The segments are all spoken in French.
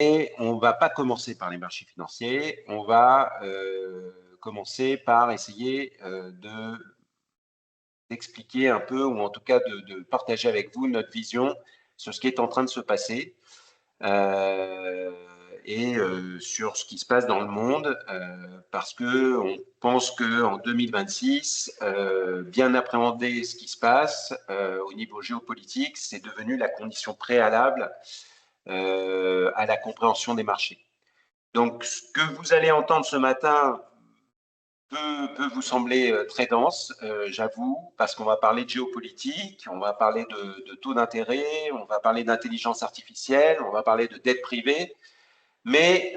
Et on ne va pas commencer par les marchés financiers, on va commencer par essayer d'expliquer un peu, ou en tout cas de partager avec vous notre vision sur ce qui est en train de se passer et sur ce qui se passe dans le monde, parce qu'on pense qu'en 2026, bien appréhender ce qui se passe au niveau géopolitique, c'est devenu la condition préalable à la compréhension des marchés. Donc, ce que vous allez entendre ce matin peut vous sembler très dense, j'avoue, parce qu'on va parler de géopolitique, on va parler de taux d'intérêt, on va parler d'intelligence artificielle, on va parler de dette privée, mais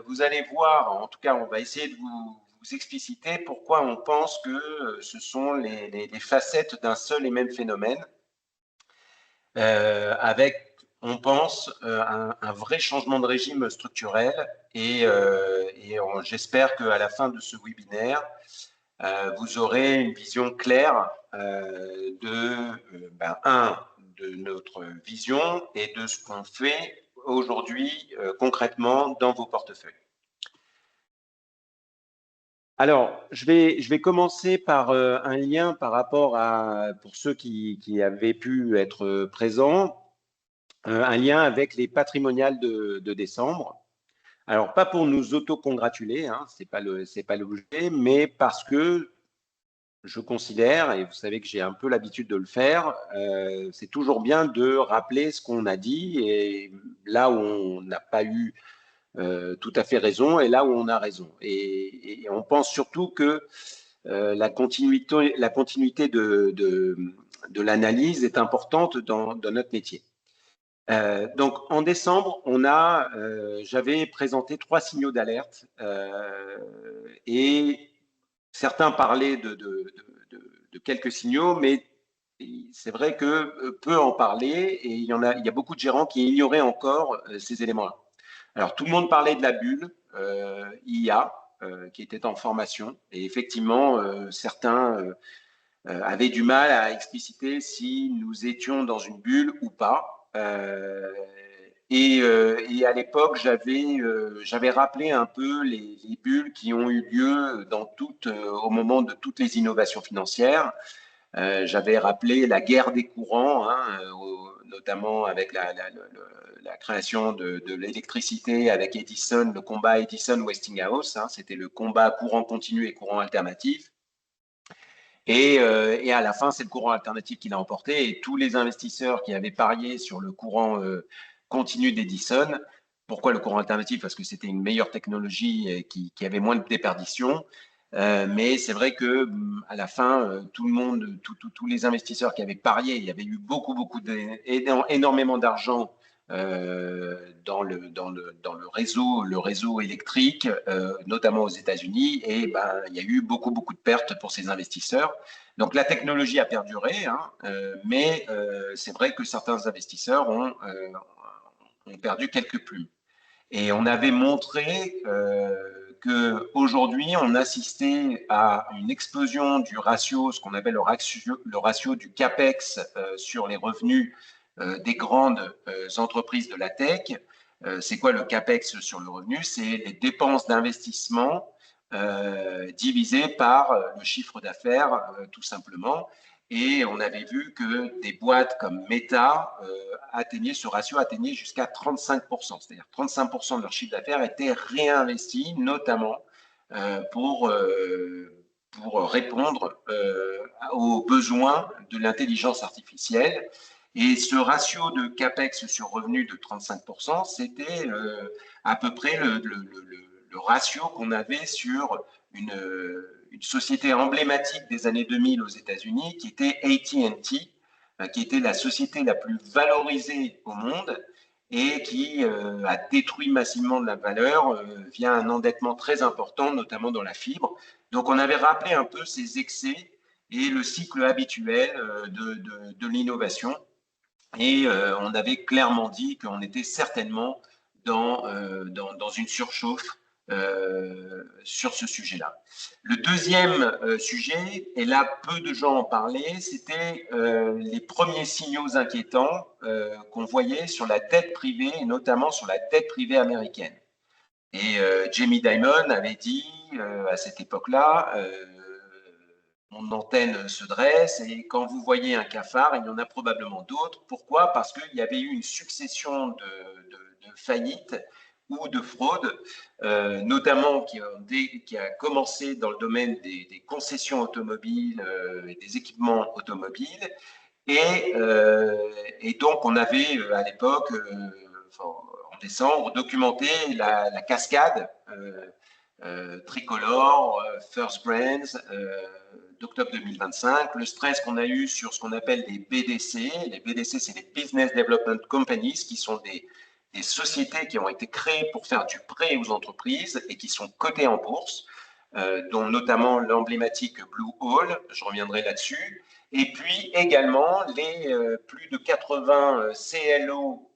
vous allez voir, en tout cas, on va essayer de vous expliciter pourquoi on pense que ce sont les facettes d'un seul et même phénomène, avec, on pense, un vrai changement de régime structurel. Et j'espère qu'à la fin de ce webinaire, vous aurez une vision claire de notre vision et de ce qu'on fait aujourd'hui concrètement dans vos portefeuilles. Alors, je vais commencer par un lien par rapport à, pour ceux qui avaient pu être présents, un lien avec les patrimoniales de décembre. Alors, pas pour nous auto-congratuler, hein, c'est pas l'objet, mais parce que je considère, et vous savez que j'ai un peu l'habitude de le faire, c'est toujours bien de rappeler ce qu'on a dit, et là où on n'a pas eu tout à fait raison, et là où on a raison. Et on pense surtout que la continuité de l'analyse est importante dans notre métier. Donc, en décembre, j'avais présenté 3 signaux d'alerte et certains parlaient de quelques signaux, mais c'est vrai que peu en parlaient et il y a beaucoup de gérants qui ignoraient encore ces éléments-là. Alors, tout le monde parlait de la bulle IA qui était en formation et effectivement, certains avaient du mal à expliciter si nous étions dans une bulle ou pas. Et à l'époque, j'avais rappelé un peu les bulles qui ont eu lieu au moment de toutes les innovations financières. J'avais rappelé la guerre des courants, hein, notamment avec la création de l'électricité avec Edison, le combat Edison-Westinghouse. Hein, c'était le combat courant continu et courant alternatif. Et à la fin, c'est le courant alternatif qui l'a emporté. Et tous les investisseurs qui avaient parié sur le courant continu d'Edison, pourquoi le courant alternatif? Parce que c'était une meilleure technologie et qui avait moins de déperdition. Mais c'est vrai que à la fin, tout le monde, tous les investisseurs qui avaient parié, il y avait eu énormément d'argent dans le réseau électrique, notamment aux États-Unis, et ben, il y a eu beaucoup de pertes pour ces investisseurs. Donc la technologie a perduré, hein, mais c'est vrai que certains investisseurs ont perdu quelques plumes. Et on avait montré qu'aujourd'hui, on assistait à une explosion du ratio, ce qu'on appelle le ratio du CAPEX sur les revenus des grandes entreprises de la tech. C'est quoi le CAPEX sur le revenu? C'est les dépenses d'investissement divisées par le chiffre d'affaires, tout simplement. Et on avait vu que des boîtes comme Meta ce ratio atteignait jusqu'à 35%. C'est-à-dire 35% de leur chiffre d'affaires était réinvesti, notamment pour répondre aux besoins de l'intelligence artificielle. Et ce ratio de CAPEX sur revenu de 35%, c'était à peu près le ratio qu'on avait sur une société emblématique des années 2000 aux États-Unis, qui était AT&T, qui était la société la plus valorisée au monde et qui a détruit massivement de la valeur via un endettement très important, notamment dans la fibre. Donc, on avait rappelé un peu ces excès et le cycle habituel de l'innovation. Et on avait clairement dit qu'on était certainement dans une surchauffe sur ce sujet-là. Le deuxième sujet, et là peu de gens en parlaient, c'était les premiers signaux inquiétants qu'on voyait sur la dette privée, et notamment sur la dette privée américaine. Et Jamie Dimon avait dit à cette époque-là, mon antenne se dresse et quand vous voyez un cafard, il y en a probablement d'autres. Pourquoi? Parce qu'il y avait eu une succession de faillites ou de fraudes, notamment qui a commencé dans le domaine des concessions automobiles et des équipements automobiles. Et donc, on avait à l'époque, en décembre, documenté la cascade Tricolor, First Brands, d'octobre 2025, le stress qu'on a eu sur ce qu'on appelle les BDC. Les BDC, c'est les Business Development Companies, qui sont des sociétés qui ont été créées pour faire du prêt aux entreprises et qui sont cotées en bourse, dont notamment l'emblématique Blue Hole, je reviendrai là-dessus. Et puis également les plus de 80 CLO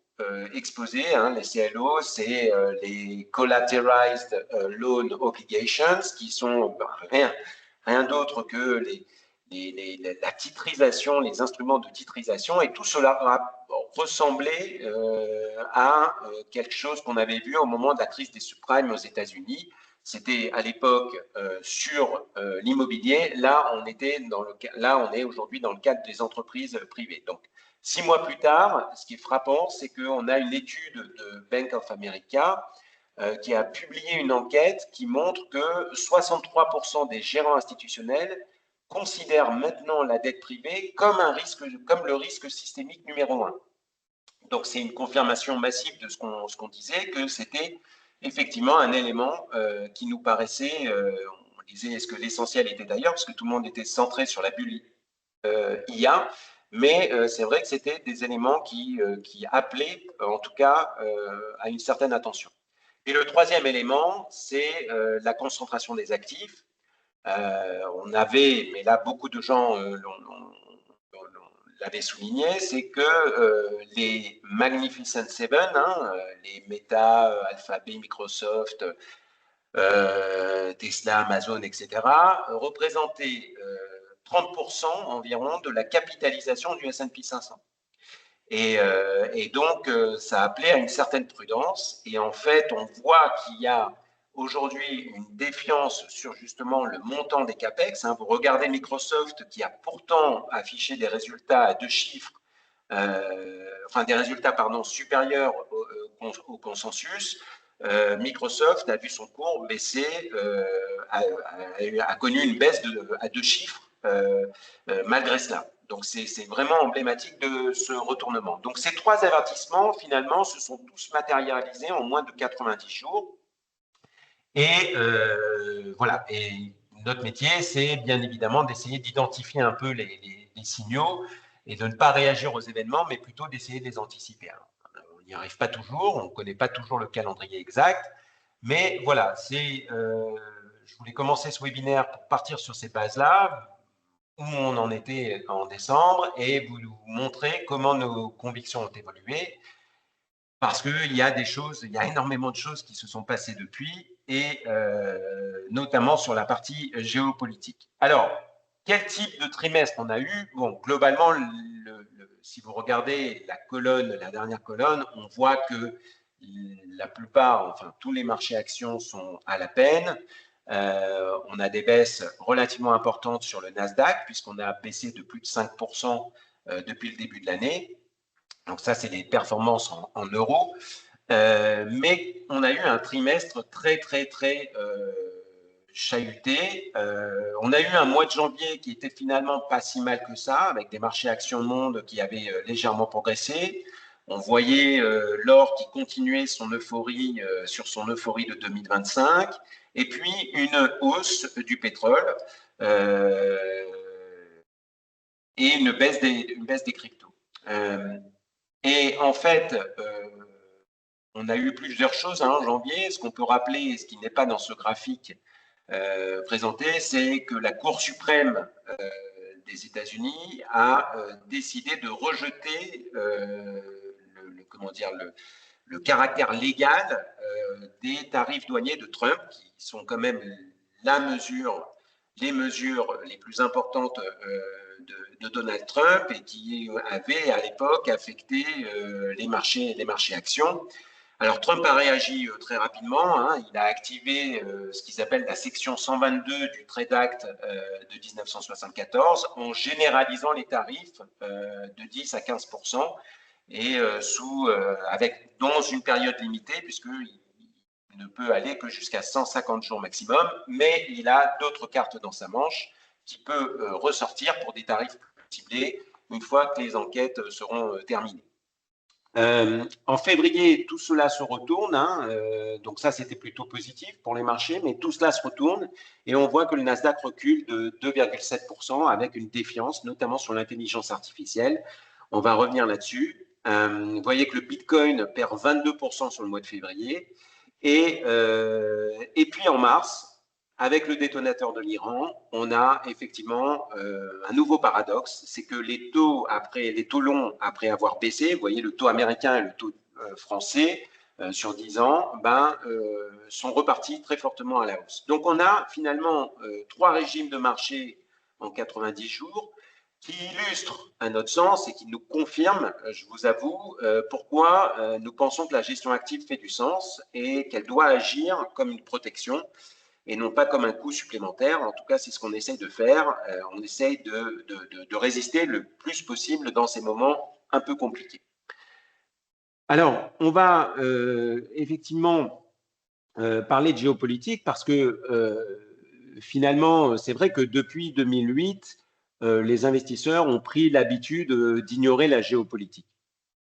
exposés. Hein, les CLO, c'est les Collateralized Loan Obligations, qui sont rien d'autre que la titrisation, les instruments de titrisation, et tout cela ressemblait à quelque chose qu'on avait vu au moment de la crise des subprimes aux États-Unis. C'était à l'époque sur l'immobilier. Là, on est aujourd'hui dans le cadre des entreprises privées. Donc, 6 mois plus tard, ce qui est frappant, c'est qu'on a une étude de Bank of America qui a publié une enquête qui montre que 63% des gérants institutionnels considèrent maintenant la dette privée comme le risque systémique numéro un. Donc, c'est une confirmation massive de ce qu'on disait, que c'était effectivement un élément qui nous paraissait, on disait, est-ce que l'essentiel était d'ailleurs, parce que tout le monde était centré sur la bulle IA, mais c'est vrai que c'était des éléments qui appelaient, en tout cas, à une certaine attention. Et le troisième élément, c'est la concentration des actifs. On avait, mais là beaucoup de gens l'avaient souligné, c'est que les Magnificent Seven, hein, les Meta, Alphabet, Microsoft, Tesla, Amazon, etc., représentaient 30% environ de la capitalisation du S&P 500. Et donc, ça appelait à une certaine prudence. Et en fait, on voit qu'il y a aujourd'hui une défiance sur justement le montant des CAPEX. Hein. Vous regardez Microsoft qui a pourtant affiché des résultats à deux chiffres, enfin des résultats pardon, supérieurs au consensus. Microsoft a vu son cours baisser, a connu une baisse à deux chiffres malgré cela. Donc, c'est vraiment emblématique de ce retournement. Donc, ces trois avertissements, finalement, se sont tous matérialisés en moins de 90 jours. Et voilà. Et notre métier, c'est bien évidemment d'essayer d'identifier un peu les signaux et de ne pas réagir aux événements, mais plutôt d'essayer de les anticiper. Alors, on n'y arrive pas toujours, on ne connaît pas toujours le calendrier exact, mais voilà, je voulais commencer ce webinaire pour partir sur ces bases-là, où on en était en décembre et vous montrer comment nos convictions ont évolué parce qu'il y a il y a énormément de choses qui se sont passées depuis et notamment sur la partie géopolitique. Alors, quel type de trimestre on a eu? Bon, globalement, si vous regardez la dernière colonne, on voit que la plupart, enfin tous les marchés actions sont à la peine. On a des baisses relativement importantes sur le Nasdaq, puisqu'on a baissé de plus de 5% depuis le début de l'année. Donc ça, c'est des performances en euros. Mais on a eu un trimestre très chahuté. On a eu un mois de janvier qui était finalement pas si mal que ça, avec des marchés actions monde qui avaient légèrement progressé. On voyait l'or qui continuait sur son euphorie de 2025, et puis une hausse du pétrole et une baisse des cryptos. Et en fait, on a eu plusieurs choses en janvier. Ce qu'on peut rappeler, ce qui n'est pas dans ce graphique présenté, c'est que la Cour suprême des États-Unis a décidé de rejeter le caractère légal des tarifs douaniers de Trump, qui sont quand même les mesures les plus importantes de Donald Trump et qui avaient à l'époque affecté les marchés actions. Alors Trump a réagi très rapidement, hein. Il a activé ce qu'ils appellent la section 122 du Trade Act de 1974 en généralisant les tarifs de 10 à 15% et dans une période limitée, puisqu'il ne peut aller que jusqu'à 150 jours maximum, mais il a d'autres cartes dans sa manche qui peut ressortir pour des tarifs plus ciblés une fois que les enquêtes seront terminées. En février, tout cela se retourne, hein, donc ça c'était plutôt positif pour les marchés, mais tout cela se retourne et on voit que le Nasdaq recule de 2,7% avec une défiance, notamment sur l'intelligence artificielle. On va revenir là-dessus. Vous voyez que le Bitcoin perd 22% sur le mois de février et puis en mars, avec le détonateur de l'Iran, on a effectivement un nouveau paradoxe, c'est que les taux longs, après avoir baissé, vous voyez le taux américain et le taux français sur 10 ans, sont repartis très fortement à la hausse. Donc on a finalement 3 régimes de marché en 90 jours qui illustrent à notre sens et qui nous confirment, je vous avoue, pourquoi nous pensons que la gestion active fait du sens et qu'elle doit agir comme une protection et non pas comme un coût supplémentaire. En tout cas, c'est ce qu'on essaye de faire. On essaye de résister le plus possible dans ces moments un peu compliqués. Alors, on va effectivement parler de géopolitique parce que finalement, c'est vrai que depuis 2008, les investisseurs ont pris l'habitude d'ignorer la géopolitique.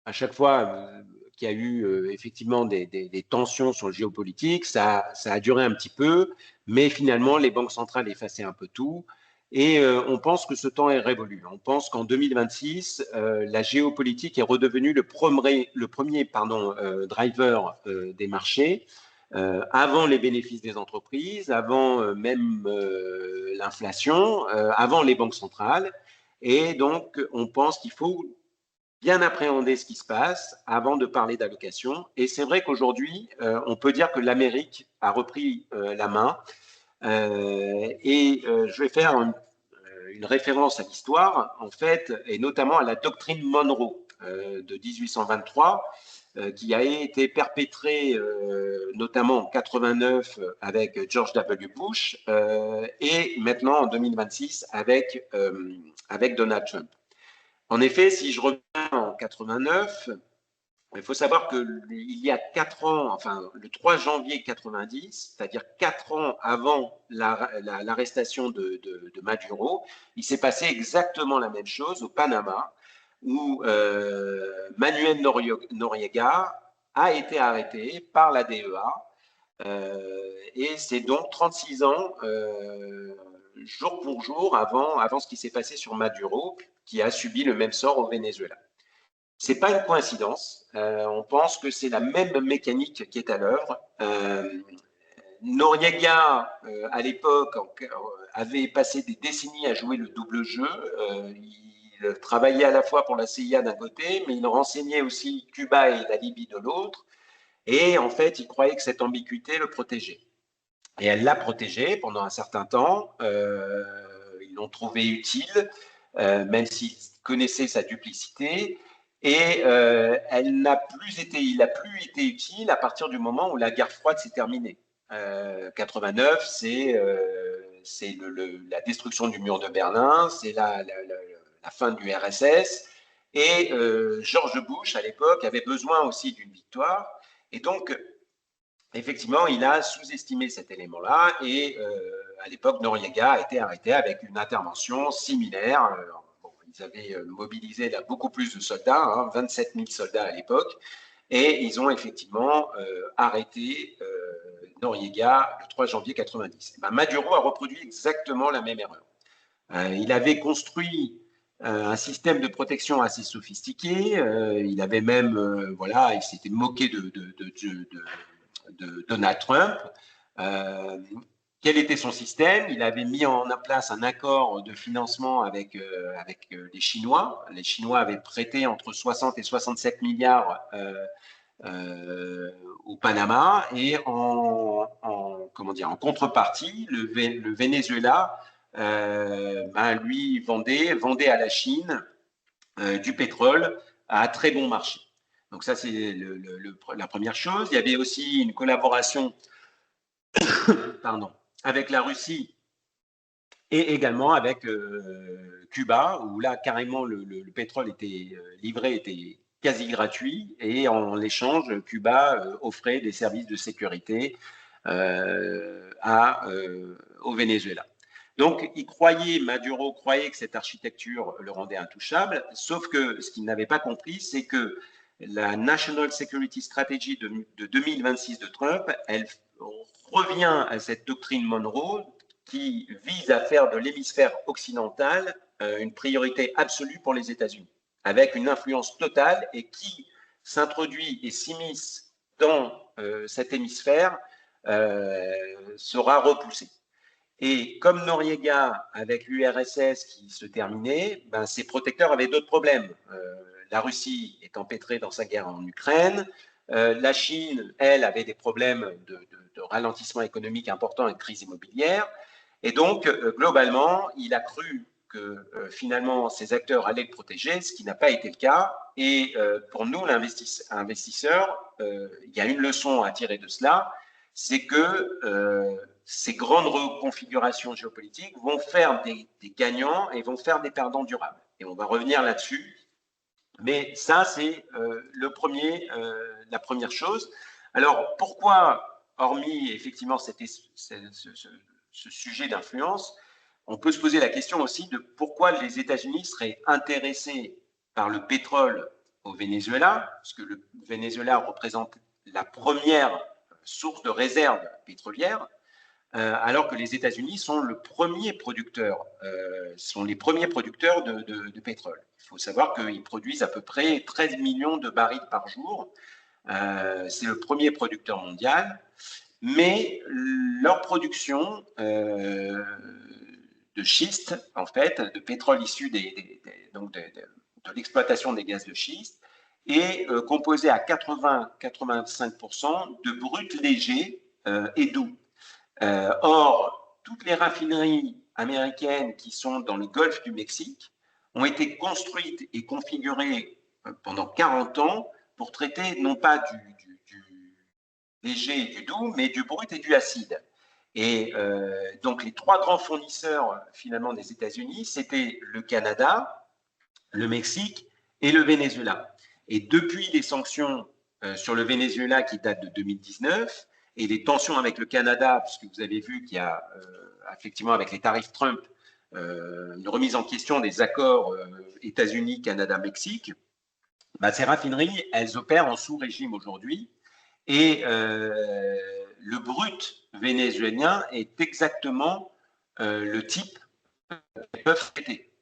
À chaque fois qu'il y a eu effectivement des tensions sur le géopolitique, ça a duré un petit peu, mais finalement, les banques centrales effaçaient un peu tout. Et on pense que ce temps est révolu. On pense qu'en 2026, la géopolitique est redevenue le premier driver des marchés, avant les bénéfices des entreprises, avant même l'inflation, avant les banques centrales. Et donc, on pense qu'il faut bien appréhender ce qui se passe avant de parler d'allocation. Et c'est vrai qu'aujourd'hui, on peut dire que l'Amérique a repris la main. Je vais faire une référence à l'histoire, en fait, et notamment à la doctrine Monroe de 1823, qui a été perpétrée notamment en 89 avec George W. Bush et maintenant en 2026 avec Donald Trump. En effet, si je reviens en 89, il faut savoir qu'il y a 4 ans, enfin le 3 janvier 90, c'est-à-dire 4 ans avant l'arrestation de Maduro, il s'est passé exactement la même chose au Panama, où Manuel Noriega a été arrêté par la DEA, et c'est donc 36 ans, jour pour jour, avant ce qui s'est passé sur Maduro, qui a subi le même sort au Venezuela. Ce n'est pas une coïncidence. On pense que c'est la même mécanique qui est à l'œuvre. Noriega, à l'époque, avait passé des décennies à jouer le double jeu. Il travaillait à la fois pour la CIA d'un côté, mais il renseignait aussi Cuba et la Libye de l'autre. Et en fait, il croyait que cette ambiguïté le protégeait. Et elle l'a protégé pendant un certain temps. Ils l'ont trouvé utile, même s'ils connaissaient sa duplicité. Et il n'a plus été utile à partir du moment où la guerre froide s'est terminée. 89, c'est la destruction du mur de Berlin, c'est la fin du RSS. Et George Bush, à l'époque, avait besoin aussi d'une victoire. Et donc, effectivement, il a sous-estimé cet élément-là. Et à l'époque, Noriega a été arrêté avec une intervention similaire. Ils avaient mobilisé là, beaucoup plus de soldats, hein, 27 000 soldats à l'époque, et ils ont effectivement arrêté Noriega le 3 janvier 90. Maduro a reproduit exactement la même erreur. Il avait construit un système de protection assez sophistiqué. Il avait même, voilà, il s'était moqué de Donald Trump. Quel était son système? Il avait mis en place un accord de financement avec les Chinois. Les Chinois avaient prêté entre 60 et 67 milliards au Panama, et comment dire, en contrepartie, le Venezuela lui vendait à la Chine du pétrole à très bon marché. Donc ça, c'est la première chose. Il y avait aussi une collaboration pardon, avec la Russie et également avec Cuba, où là, carrément, le pétrole était livré, était quasi gratuit, et en échange, Cuba offrait des services de sécurité au Venezuela. Donc, Maduro croyait que cette architecture le rendait intouchable, sauf que ce qu'il n'avait pas compris, c'est que la National Security Strategy de 2026 de Trump, elle revient à cette doctrine Monroe qui vise à faire de l'hémisphère occidental une priorité absolue pour les États-Unis, avec une influence totale, et qui s'introduit et s'immisce dans cet hémisphère sera repoussé. Et comme Noriega, avec l'URSS qui se terminait, ses protecteurs avaient d'autres problèmes. La Russie est empêtrée dans sa guerre en Ukraine. La Chine, elle, avait des problèmes de ralentissement économique important et de crise immobilière. Et donc, globalement, il a cru que finalement ces acteurs allaient le protéger, ce qui n'a pas été le cas. Et pour nous, investisseurs, il y a une leçon à tirer de cela, c'est que ces grandes reconfigurations géopolitiques vont faire des gagnants et vont faire des perdants durables. Et on va revenir là-dessus. Mais ça, c'est la première chose. Alors, pourquoi, hormis effectivement ce sujet d'influence, on peut se poser la question aussi de pourquoi les États-Unis seraient intéressés par le pétrole au Venezuela, parce que le Venezuela représente la première source de réserve pétrolière, alors que les États-Unis sont les premiers producteurs de pétrole. Il faut savoir qu'ils produisent à peu près 13 millions de barils par jour. C'est le premier producteur mondial, mais leur production de schiste, en fait, de pétrole issu de l'exploitation des gaz de schiste, est composée à 80-85% de brut léger et doux. Or, toutes les raffineries américaines qui sont dans le golfe du Mexique ont été construites et configurées pendant 40 ans pour traiter non pas du léger et du doux, mais du brut et du acide. Et donc les trois grands fournisseurs finalement des États-Unis, c'était le Canada, le Mexique et le Venezuela. Et depuis les sanctions sur le Venezuela qui datent de 2019, et les tensions avec le Canada, puisque vous avez vu qu'il y a effectivement avec les tarifs Trump une remise en question des accords États-Unis, Canada, Mexique, ces raffineries, elles opèrent en sous-régime aujourd'hui, et le brut vénézuélien est exactement le type qu'elles peuvent traiter.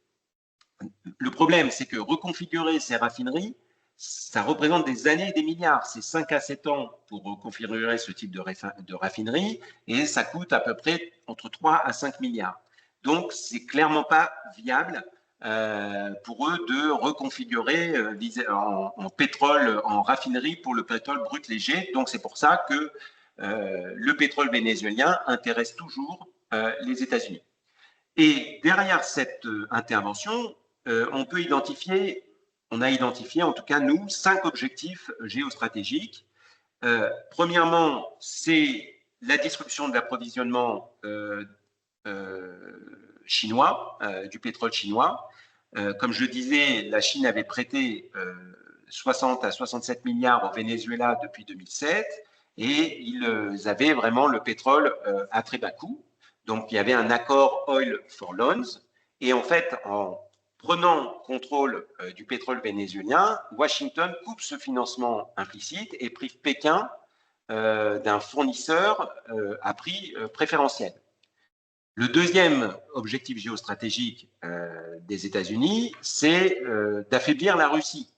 Le problème, c'est que reconfigurer ces raffineries, ça représente des années et des milliards. C'est 5 à 7 ans pour reconfigurer ce type de raffinerie, et ça coûte à peu près entre 3 à 5 milliards. Donc, c'est clairement pas viable pour eux de reconfigurer en pétrole, en raffinerie pour le pétrole brut léger. Donc, c'est pour ça que le pétrole vénézuélien intéresse toujours les États-Unis. Et derrière cette intervention, on a identifié, en tout cas nous, 5 objectifs géostratégiques. Premièrement, c'est la disruption de l'approvisionnement chinois, du pétrole chinois. Comme je le disais, la Chine avait prêté 60 à 67 milliards au Venezuela depuis 2007, et ils avaient vraiment le pétrole à très bas coût. Donc, il y avait un accord Oil for Loans. Et en fait, en prenant contrôle du pétrole vénézuélien, Washington coupe ce financement implicite et prive Pékin d'un fournisseur à prix préférentiel. Le deuxième objectif géostratégique des États-Unis, c'est d'affaiblir la Russie.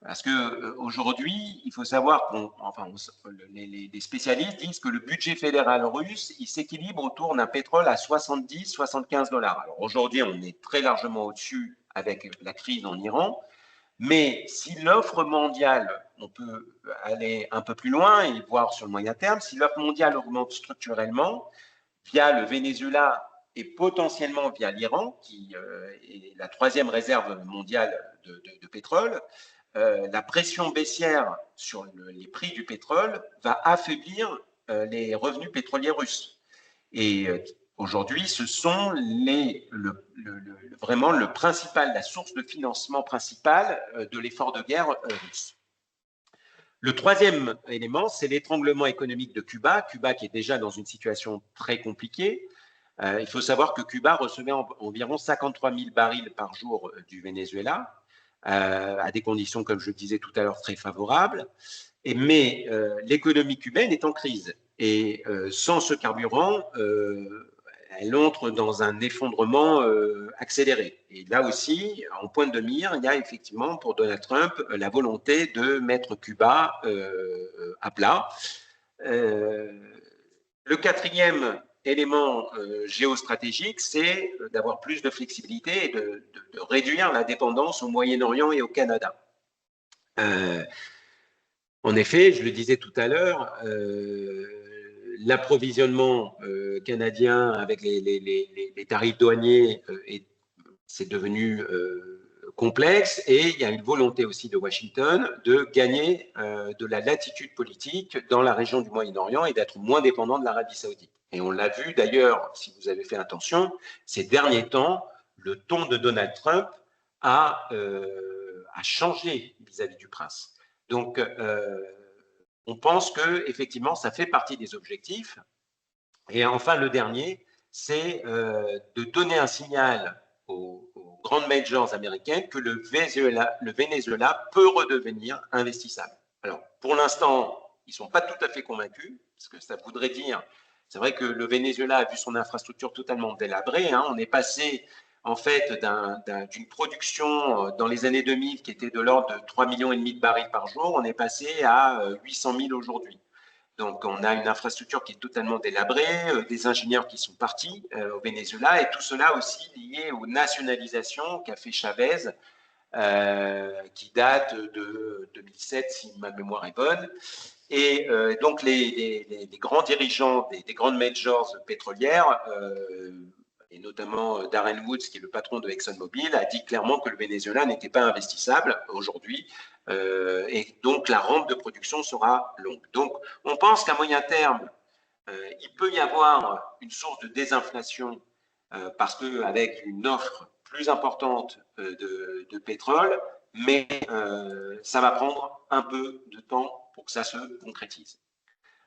Parce qu'aujourd'hui, il faut savoir les spécialistes disent que le budget fédéral russe, il s'équilibre autour d'un pétrole à 70-75 $. Alors aujourd'hui, on est très largement au-dessus avec la crise en Iran, Mais si l'offre mondiale, on peut aller un peu plus loin et voir sur le moyen terme, si l'offre mondiale augmente structurellement via le Venezuela et potentiellement via l'Iran, qui est la troisième réserve mondiale de pétrole, la pression baissière sur les prix du pétrole va affaiblir les revenus pétroliers russes. Et aujourd'hui, ce sont vraiment le principal, la source de financement principale de l'effort de guerre russe. Le troisième élément, c'est l'étranglement économique de Cuba. Cuba qui est déjà dans une situation très compliquée. Il faut savoir que Cuba recevait environ 53 000 barils par jour du Venezuela, à des conditions, comme je le disais tout à l'heure, très favorables. Mais l'économie cubaine est en crise. Et sans ce carburant, elle entre dans un effondrement accéléré. Et là aussi, en pointe de mire, il y a effectivement pour Donald Trump la volonté de mettre Cuba à plat. Le quatrième élément géostratégique, c'est d'avoir plus de flexibilité et de réduire la dépendance au Moyen-Orient et au Canada. En effet, je le disais tout à l'heure, l'approvisionnement canadien avec les tarifs douaniers c'est devenu complexe et il y a une volonté aussi de Washington de gagner de la latitude politique dans la région du Moyen-Orient et d'être moins dépendant de l'Arabie saoudite. Et on l'a vu d'ailleurs, si vous avez fait attention, ces derniers temps, le ton de Donald Trump a changé vis-à-vis du prince. Donc, on pense que effectivement, ça fait partie des objectifs. Et enfin, le dernier, c'est de donner un signal aux grandes majors américaines que le Venezuela peut redevenir investissable. Alors, pour l'instant, ils ne sont pas tout à fait convaincus, parce que ça voudrait dire, c'est vrai que le Venezuela a vu son infrastructure totalement délabrée. Hein, on est passé en fait d'une production dans les années 2000 qui était de l'ordre de 3,5 millions de barils par jour, on est passé à 800 000 aujourd'hui. Donc, on a une infrastructure qui est totalement délabrée, des ingénieurs qui sont partis au Venezuela, et tout cela aussi lié aux nationalisations qu'a fait Chavez, qui date de 2007, si ma mémoire est bonne. Et donc, les grands dirigeants des grandes majors pétrolières, et notamment Darren Woods, qui est le patron de ExxonMobil, a dit clairement que le Venezuela n'était pas investissable aujourd'hui, et donc la rampe de production sera longue. Donc, on pense qu'à moyen terme, il peut y avoir une source de désinflation parce qu'avec une offre plus importante de pétrole, mais ça va prendre un peu de temps pour que ça se concrétise.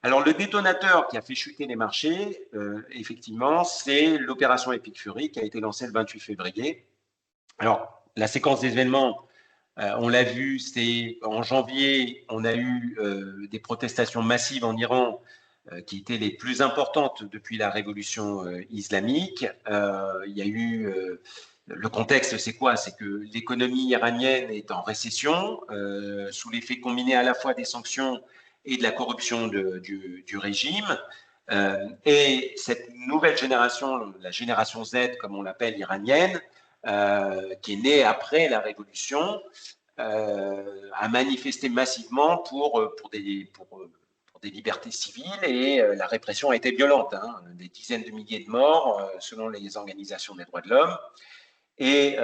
Alors, le détonateur qui a fait chuter les marchés, effectivement, c'est l'opération Epic Fury qui a été lancée le 28 février. Alors, la séquence des événements, on l'a vu, c'est en janvier, on a eu des protestations massives en Iran qui étaient les plus importantes depuis la révolution islamique. Il y a eu le contexte, c'est quoi? C'est que l'économie iranienne est en récession, sous l'effet combiné à la fois des sanctions et de la corruption du régime. Et cette nouvelle génération, la génération Z, comme on l'appelle iranienne, qui est née après la révolution, a manifesté massivement pour des libertés civiles et la répression a été violente, hein, des dizaines de milliers de morts selon les organisations des droits de l'homme. Et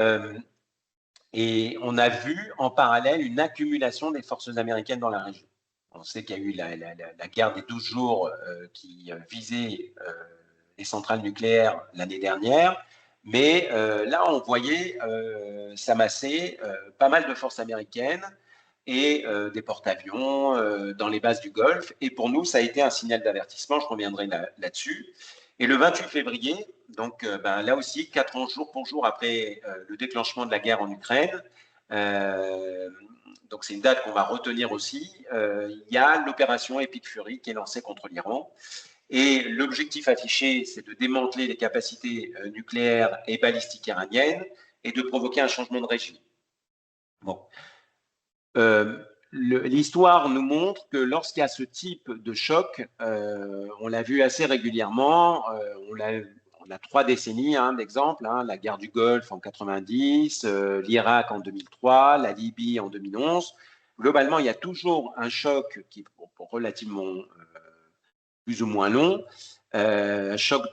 on a vu en parallèle une accumulation des forces américaines dans la région. On sait qu'il y a eu la guerre des 12 jours qui visait les centrales nucléaires l'année dernière, mais là, on voyait s'amasser pas mal de forces américaines et des porte-avions dans les bases du Golfe. Et pour nous, ça a été un signal d'avertissement, je reviendrai là-dessus. Et le 28 février, donc là aussi, 4 ans jour pour jour après le déclenchement de la guerre en Ukraine, donc c'est une date qu'on va retenir aussi, il y a l'opération Epic Fury qui est lancée contre l'Iran. Et l'objectif affiché, c'est de démanteler les capacités nucléaires et balistiques iraniennes et de provoquer un changement de régime. Bon. L'histoire nous montre que lorsqu'il y a ce type de choc, on l'a vu assez régulièrement, a 3 décennies d'exemple, la guerre du Golfe en 90, l'Irak en 2003, la Libye en 2011. Globalement, il y a toujours un choc qui est relativement plus ou moins long, un choc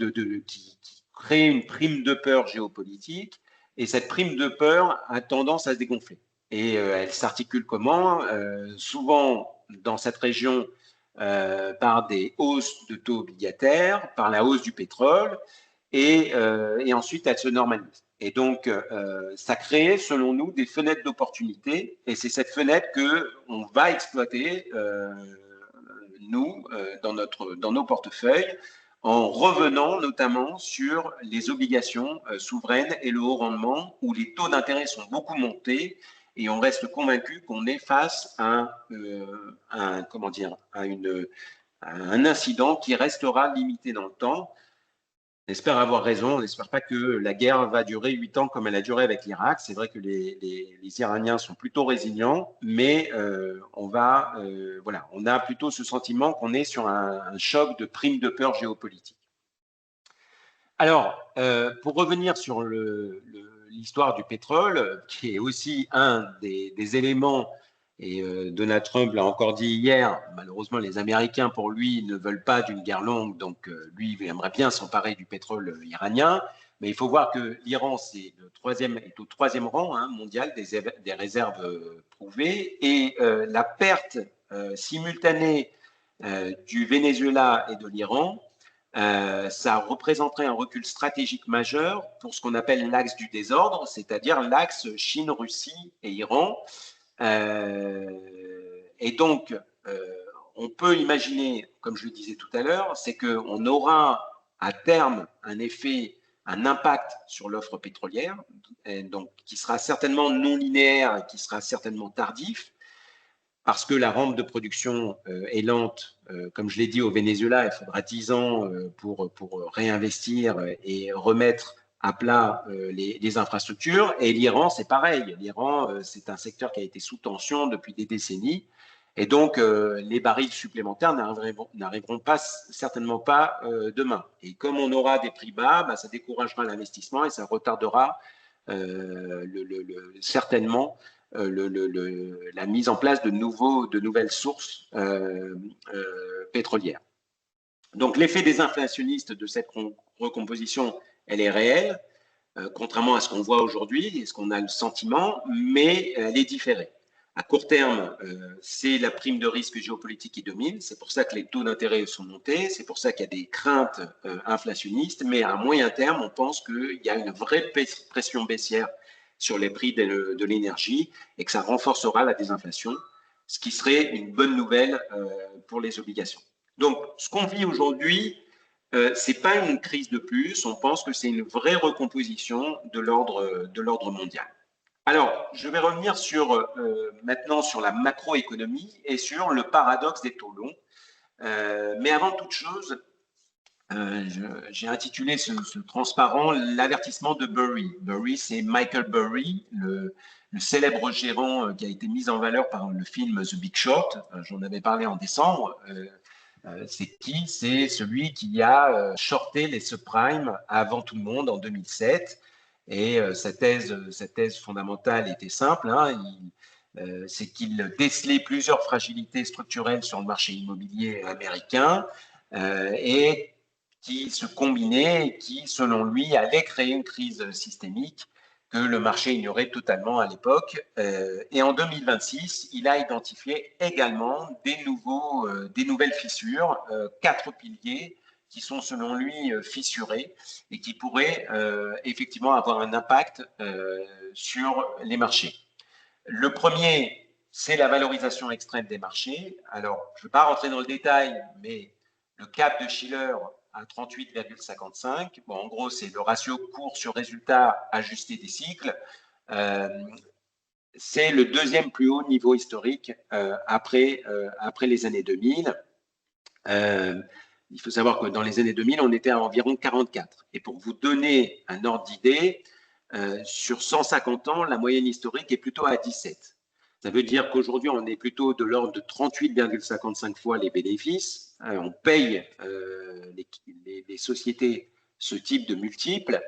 qui crée une prime de peur géopolitique, et cette prime de peur a tendance à se dégonfler. Et elle s'articule comment? Souvent dans cette région par des hausses de taux obligataires, par la hausse du pétrole, et ensuite elle se normalise. Et donc, ça crée, selon nous, des fenêtres d'opportunité, et c'est cette fenêtre qu'on va exploiter, nous, dans nos portefeuilles, en revenant notamment sur les obligations souveraines et le haut rendement, où les taux d'intérêt sont beaucoup montés, et on reste convaincu qu'on est face à un incident qui restera limité dans le temps. On espère avoir raison, on n'espère pas que la guerre va durer 8 ans comme elle a duré avec l'Irak. C'est vrai que les Iraniens sont plutôt résilients, mais on a plutôt ce sentiment qu'on est sur un choc de prime de peur géopolitique. Alors, pour revenir sur l'histoire du pétrole, qui est aussi un des éléments, et Donald Trump l'a encore dit hier, malheureusement les Américains pour lui ne veulent pas d'une guerre longue, donc lui il aimerait bien s'emparer du pétrole iranien, mais il faut voir que l'Iran est au troisième rang mondial des réserves prouvées, et la perte simultanée du Venezuela et de l'Iran, ça représenterait un recul stratégique majeur pour ce qu'on appelle l'axe du désordre, c'est-à-dire l'axe Chine, Russie et Iran. Et donc, on peut imaginer, comme je le disais tout à l'heure, c'est qu'on aura à terme un impact sur l'offre pétrolière, donc qui sera certainement non linéaire et qui sera certainement tardif, parce que la rampe de production est lente. Comme je l'ai dit, au Venezuela, il faudra 10 ans pour réinvestir et remettre à plat les infrastructures. Et l'Iran, c'est pareil. L'Iran, c'est un secteur qui a été sous tension depuis des décennies. Et donc, les barils supplémentaires n'arriveront certainement pas demain. Et comme on aura des prix bas, ça découragera l'investissement et ça retardera certainement la mise en place de nouvelles sources pétrolières. Donc l'effet désinflationniste de cette recomposition, elle est réelle, contrairement à ce qu'on voit aujourd'hui et ce qu'on a le sentiment, mais elle est différée. À court terme, c'est la prime de risque géopolitique qui domine, c'est pour ça que les taux d'intérêt sont montés, c'est pour ça qu'il y a des craintes inflationnistes, mais à moyen terme, on pense qu'il y a une vraie pression baissière sur les prix de l'énergie et que ça renforcera la désinflation, ce qui serait une bonne nouvelle pour les obligations. Donc, ce qu'on vit aujourd'hui, ce n'est pas une crise de plus, on pense que c'est une vraie recomposition de l'ordre mondial. Alors, je vais revenir maintenant sur la macroéconomie et sur le paradoxe des taux longs. Mais avant toute chose, j'ai intitulé ce transparent l'avertissement de Burry. Burry, c'est Michael Burry, le célèbre gérant qui a été mis en valeur par le film The Big Short. J'en avais parlé en décembre. C'est qui? C'est celui qui a shorté les subprimes avant tout le monde en 2007. Et sa thèse fondamentale était simple. C'est qu'il décelait plusieurs fragilités structurelles sur le marché immobilier américain et qui se combinaient et qui, selon lui, allaient créer une crise systémique que le marché ignorait totalement à l'époque. Et en 2026, il a identifié également des nouvelles fissures, 4 piliers qui sont selon lui fissurés et qui pourraient effectivement avoir un impact sur les marchés. Le premier, c'est la valorisation extrême des marchés. Alors, je ne vais pas rentrer dans le détail, mais le cap de Shiller à 38,55. Bon, en gros, c'est le ratio cours sur résultat ajusté des cycles. C'est le deuxième plus haut niveau historique après les années 2000. Il faut savoir que dans les années 2000, on était à environ 44. Et pour vous donner un ordre d'idée, sur 150 ans, la moyenne historique est plutôt à 17. Ça veut dire qu'aujourd'hui, on est plutôt de l'ordre de 38,55 fois les bénéfices. On paye les sociétés ce type de multiple.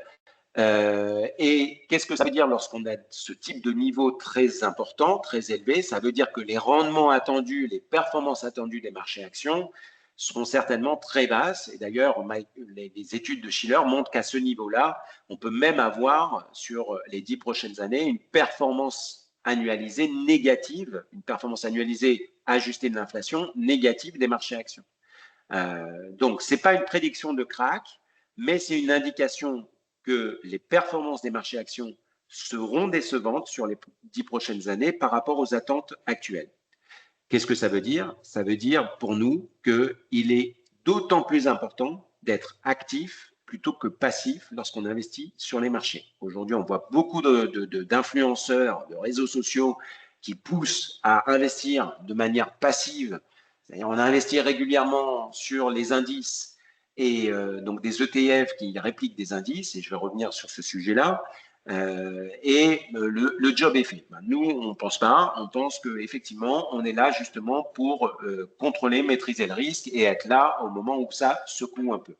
Et qu'est-ce que ça veut dire lorsqu'on a ce type de niveau très important, très élevé? Ça veut dire que les rendements attendus, les performances attendues des marchés actions seront certainement très basses. Et d'ailleurs, les études de Shiller montrent qu'à ce niveau-là, on peut même avoir sur les 10 prochaines années une performance annualisée négative, une performance annualisée ajustée de l'inflation négative des marchés actions. Donc, ce n'est pas une prédiction de crack, mais c'est une indication que les performances des marchés actions seront décevantes sur les 10 prochaines années par rapport aux attentes actuelles. Qu'est-ce que ça veut dire? Ça veut dire pour nous qu'il est d'autant plus important d'être actif plutôt que passif lorsqu'on investit sur les marchés. Aujourd'hui, on voit beaucoup d'influenceurs, de réseaux sociaux qui poussent à investir de manière passive. C'est-à-dire, on investit régulièrement sur les indices et donc des ETF qui répliquent des indices, et je vais revenir sur ce sujet-là. Le job est fait. Nous, on ne pense pas. On pense qu'effectivement, on est là justement pour contrôler, maîtriser le risque et être là au moment où ça secoue un peu.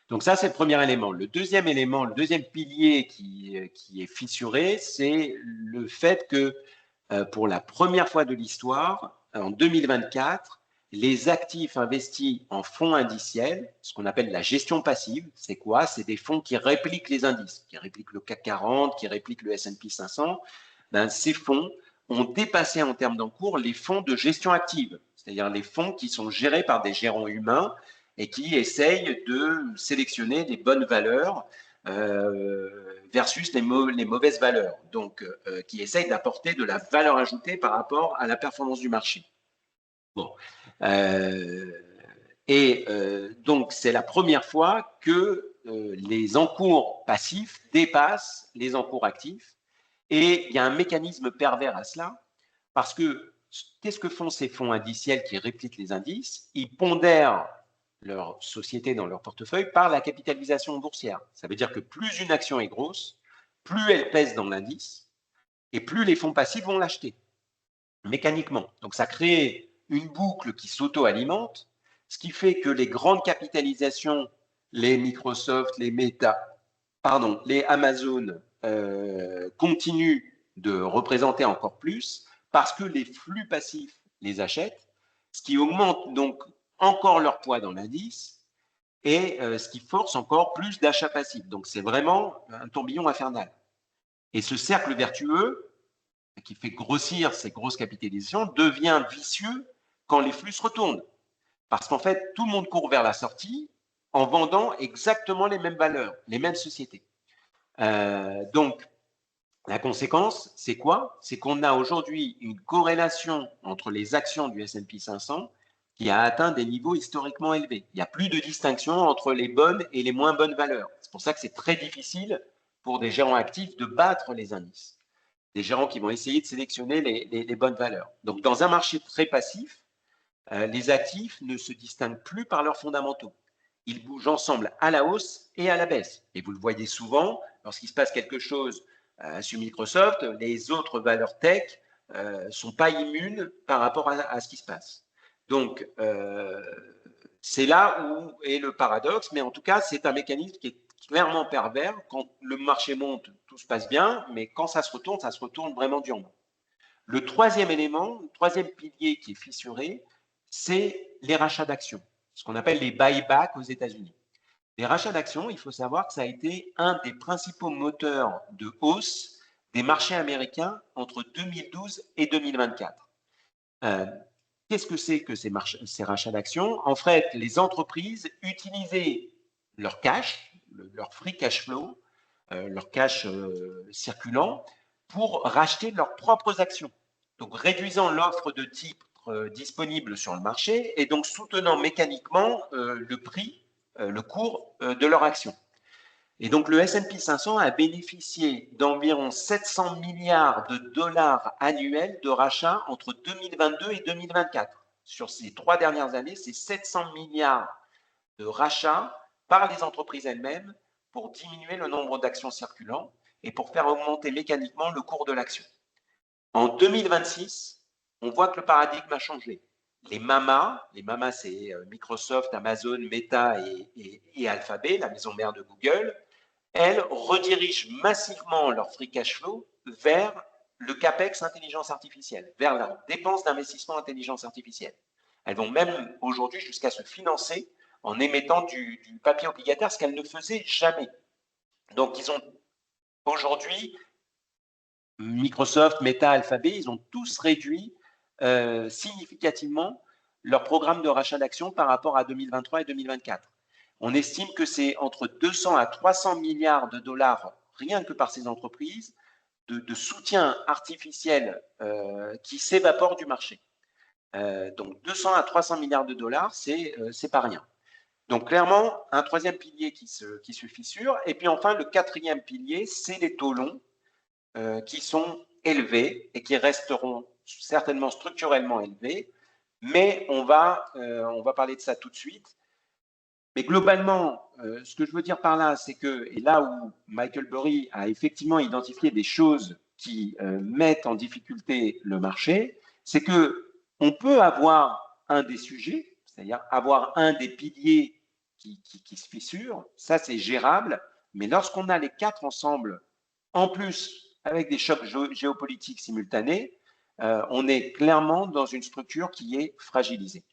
Donc ça, c'est le premier élément. Le deuxième élément, le deuxième pilier qui est fissuré, c'est le fait que pour la première fois de l'histoire, en 2024, les actifs investis en fonds indiciels, ce qu'on appelle la gestion passive, c'est quoi? C'est des fonds qui répliquent les indices, qui répliquent le CAC 40, qui répliquent le S&P 500. Ben, ces fonds ont dépassé en termes d'encours les fonds de gestion active, c'est-à-dire les fonds qui sont gérés par des gérants humains et qui essayent de sélectionner les bonnes valeurs versus les mauvaises valeurs, donc qui essayent d'apporter de la valeur ajoutée par rapport à la performance du marché. Bon. Donc, c'est la première fois que les encours passifs dépassent les encours actifs. Et il y a un mécanisme pervers à cela, parce que qu'est-ce que font ces fonds indiciels qui répliquent les indices? Ils pondèrent leur société dans leur portefeuille par la capitalisation boursière. Ça veut dire que plus une action est grosse, plus elle pèse dans l'indice, et plus les fonds passifs vont l'acheter, mécaniquement. Donc, ça crée une boucle qui s'auto-alimente, ce qui fait que les grandes capitalisations, les Microsoft, les Meta, les Amazon continuent de représenter encore plus parce que les flux passifs les achètent, ce qui augmente donc encore leur poids dans l'indice et ce qui force encore plus d'achats passifs. Donc, c'est vraiment un tourbillon infernal. Et ce cercle vertueux, qui fait grossir ces grosses capitalisations, devient vicieux quand les flux se retournent. Parce qu'en fait, tout le monde court vers la sortie en vendant exactement les mêmes valeurs, les mêmes sociétés. Donc, la conséquence, c'est quoi? C'est qu'on a aujourd'hui une corrélation entre les actions du S&P 500 qui a atteint des niveaux historiquement élevés. Il n'y a plus de distinction entre les bonnes et les moins bonnes valeurs. C'est pour ça que c'est très difficile pour des gérants actifs de battre les indices. Des gérants qui vont essayer de sélectionner les bonnes valeurs. Donc, dans un marché très passif, les actifs ne se distinguent plus par leurs fondamentaux. Ils bougent ensemble à la hausse et à la baisse. Et vous le voyez souvent, lorsqu'il se passe quelque chose sur Microsoft, les autres valeurs tech ne sont pas immunes par rapport à ce qui se passe. Donc, c'est là où est le paradoxe, mais en tout cas, c'est un mécanisme qui est clairement pervers. Quand le marché monte, tout se passe bien, mais quand ça se retourne vraiment durement. Le troisième élément, le troisième pilier qui est fissuré, c'est les rachats d'actions, ce qu'on appelle les buybacks aux États-Unis. Les rachats d'actions, il faut savoir que ça a été un des principaux moteurs de hausse des marchés américains entre 2012 et 2024. Qu'est-ce que c'est que ces rachats d'actions? En fait, les entreprises utilisaient leur cash, leur free cash flow, leur cash circulant, pour racheter leurs propres actions. Donc, réduisant l'offre de titres disponibles sur le marché et donc soutenant mécaniquement le prix, le cours de leur action. Et donc, le S&P 500 a bénéficié d'environ 700 milliards de dollars annuels de rachats entre 2022 et 2024. Sur ces 3 dernières années, c'est 700 milliards de rachats par les entreprises elles-mêmes pour diminuer le nombre d'actions circulant et pour faire augmenter mécaniquement le cours de l'action. En 2026, on voit que le paradigme a changé. les MAMA c'est Microsoft, Amazon, Meta et Alphabet, la maison mère de Google, elles redirigent massivement leur free cash flow vers le CAPEX intelligence artificielle, vers la dépense d'investissement intelligence artificielle. Elles vont même aujourd'hui jusqu'à se financer en émettant du papier obligataire, ce qu'elles ne faisaient jamais. Donc, ils ont aujourd'hui, Microsoft, Meta, Alphabet, ils ont tous réduit significativement leur programme de rachat d'actions par rapport à 2023 et 2024. On estime que c'est entre 200 à 300 milliards de dollars, rien que par ces entreprises, de soutien artificiel qui s'évapore du marché. Donc 200 à 300 milliards de dollars, c'est pas rien. Donc clairement, un troisième pilier qui se fissure. Et puis enfin, le quatrième pilier, c'est les taux longs qui sont élevés et qui resteront certainement structurellement élevés. Mais on va parler de ça tout de suite. Mais globalement, ce que je veux dire par là, c'est que, et là où Michael Burry a effectivement identifié des choses qui mettent en difficulté le marché, c'est que on peut avoir un des sujets, c'est-à-dire avoir un des piliers qui se fissure, ça c'est gérable, mais lorsqu'on a les quatre ensemble, en plus avec des chocs géopolitiques simultanés, on est clairement dans une structure qui est fragilisée.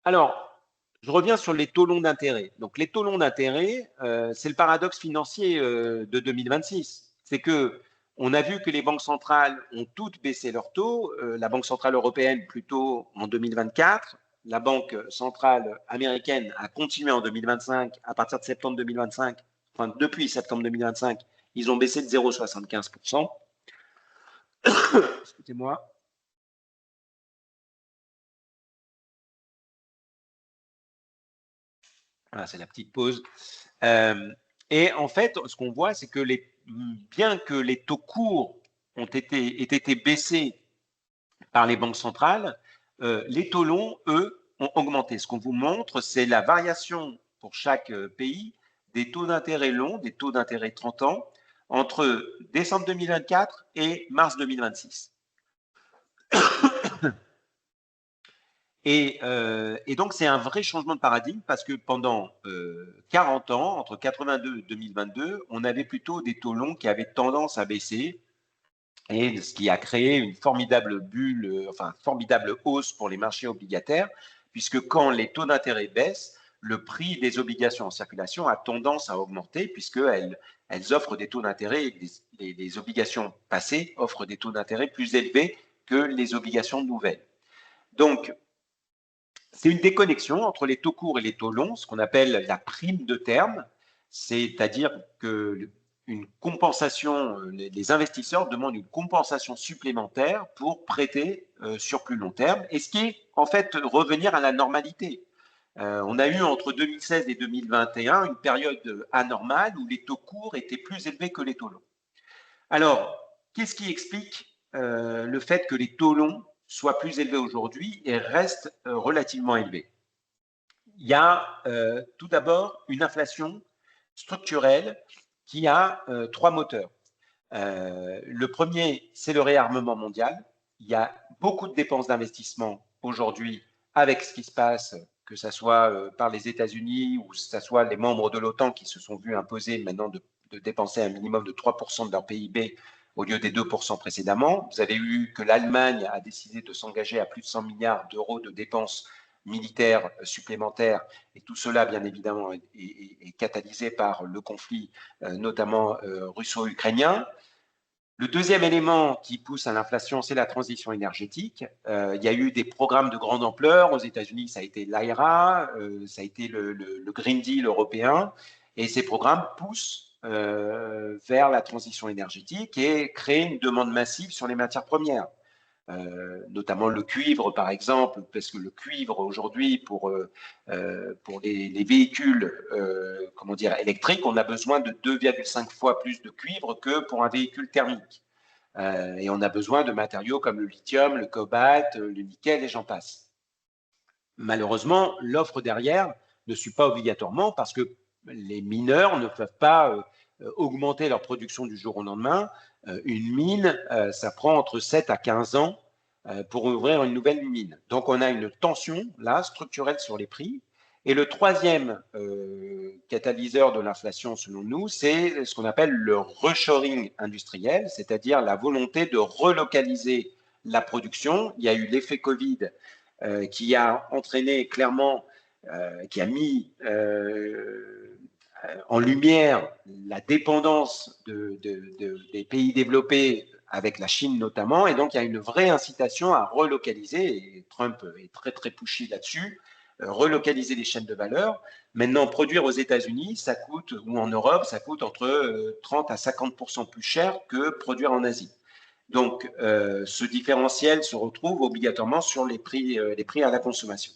Alors, je reviens sur les taux longs d'intérêt. Donc, les taux longs d'intérêt, c'est le paradoxe financier de 2026. C'est que on a vu que les banques centrales ont toutes baissé leurs taux. La Banque centrale européenne plutôt en 2024. La Banque centrale américaine a continué en 2025. À partir de septembre 2025, enfin depuis septembre 2025, ils ont baissé de 0,75%. Excusez-moi. Voilà, c'est la petite pause. Et en fait, ce qu'on voit, c'est que bien que les taux courts aient été baissés par les banques centrales, les taux longs, eux, ont augmenté. Ce qu'on vous montre, c'est la variation pour chaque pays des taux d'intérêt longs, des taux d'intérêt 30 ans, entre décembre 2024 et mars 2026. Et donc, c'est un vrai changement de paradigme parce que pendant 40 ans, entre 82 et 2022, on avait plutôt des taux longs qui avaient tendance à baisser, et ce qui a créé une formidable bulle, enfin, formidable hausse pour les marchés obligataires, puisque quand les taux d'intérêt baissent, le prix des obligations en circulation a tendance à augmenter, puisqu'elles offrent des taux d'intérêt, les obligations passées offrent des taux d'intérêt plus élevés que les obligations nouvelles. Donc, c'est une déconnexion entre les taux courts et les taux longs, ce qu'on appelle la prime de terme, c'est-à-dire que une compensation, les investisseurs demandent une compensation supplémentaire pour prêter sur plus long terme, et ce qui est en fait revenir à la normalité. On a eu entre 2016 et 2021 une période anormale où les taux courts étaient plus élevés que les taux longs. Alors, qu'est-ce qui explique le fait que les taux longs soient plus élevés aujourd'hui et restent relativement élevés? Il y a tout d'abord une inflation structurelle qui a trois moteurs. Le premier, c'est le réarmement mondial. Il y a beaucoup de dépenses d'investissement aujourd'hui avec ce qui se passe, que ce soit par les États-Unis ou que ce soit les membres de l'OTAN qui se sont vus imposer maintenant de dépenser un minimum de 3% de leur PIB au lieu des 2% précédemment. Vous avez eu que l'Allemagne a décidé de s'engager à plus de 100 milliards d'euros de dépenses militaires supplémentaires, et tout cela, bien évidemment, est catalysé par le conflit, notamment russo-ukrainien. Le deuxième élément qui pousse à l'inflation, c'est la transition énergétique. Il y a eu des programmes de grande ampleur. Aux États-Unis, ça a été l'IRA, ça a été le Green Deal européen. Et ces programmes poussent vers la transition énergétique et créent une demande massive sur les matières premières. Notamment le cuivre, par exemple, parce que le cuivre aujourd'hui, pour les véhicules comment dire, électriques, on a besoin de 2,5 fois plus de cuivre que pour un véhicule thermique. Et on a besoin de matériaux comme le lithium, le cobalt, le nickel, et j'en passe. Malheureusement, l'offre derrière ne suit pas obligatoirement parce que les mineurs ne peuvent pas augmenter leur production du jour au lendemain. Une mine, ça prend entre 7 à 15 ans pour ouvrir une nouvelle mine. Donc, on a une tension, là, structurelle sur les prix. Et le troisième catalyseur de l'inflation, selon nous, c'est ce qu'on appelle le reshoring industriel, c'est-à-dire la volonté de relocaliser la production. Il y a eu l'effet Covid qui a entraîné clairement, qui a mis en lumière la dépendance des pays développés avec la Chine notamment, et donc il y a une vraie incitation à relocaliser, et Trump est très très pushy là-dessus, relocaliser les chaînes de valeur. Maintenant, produire aux États-Unis, ça coûte, ou en Europe, ça coûte entre 30 à 50% plus cher que produire en Asie. Donc, ce différentiel se retrouve obligatoirement sur les prix à la consommation.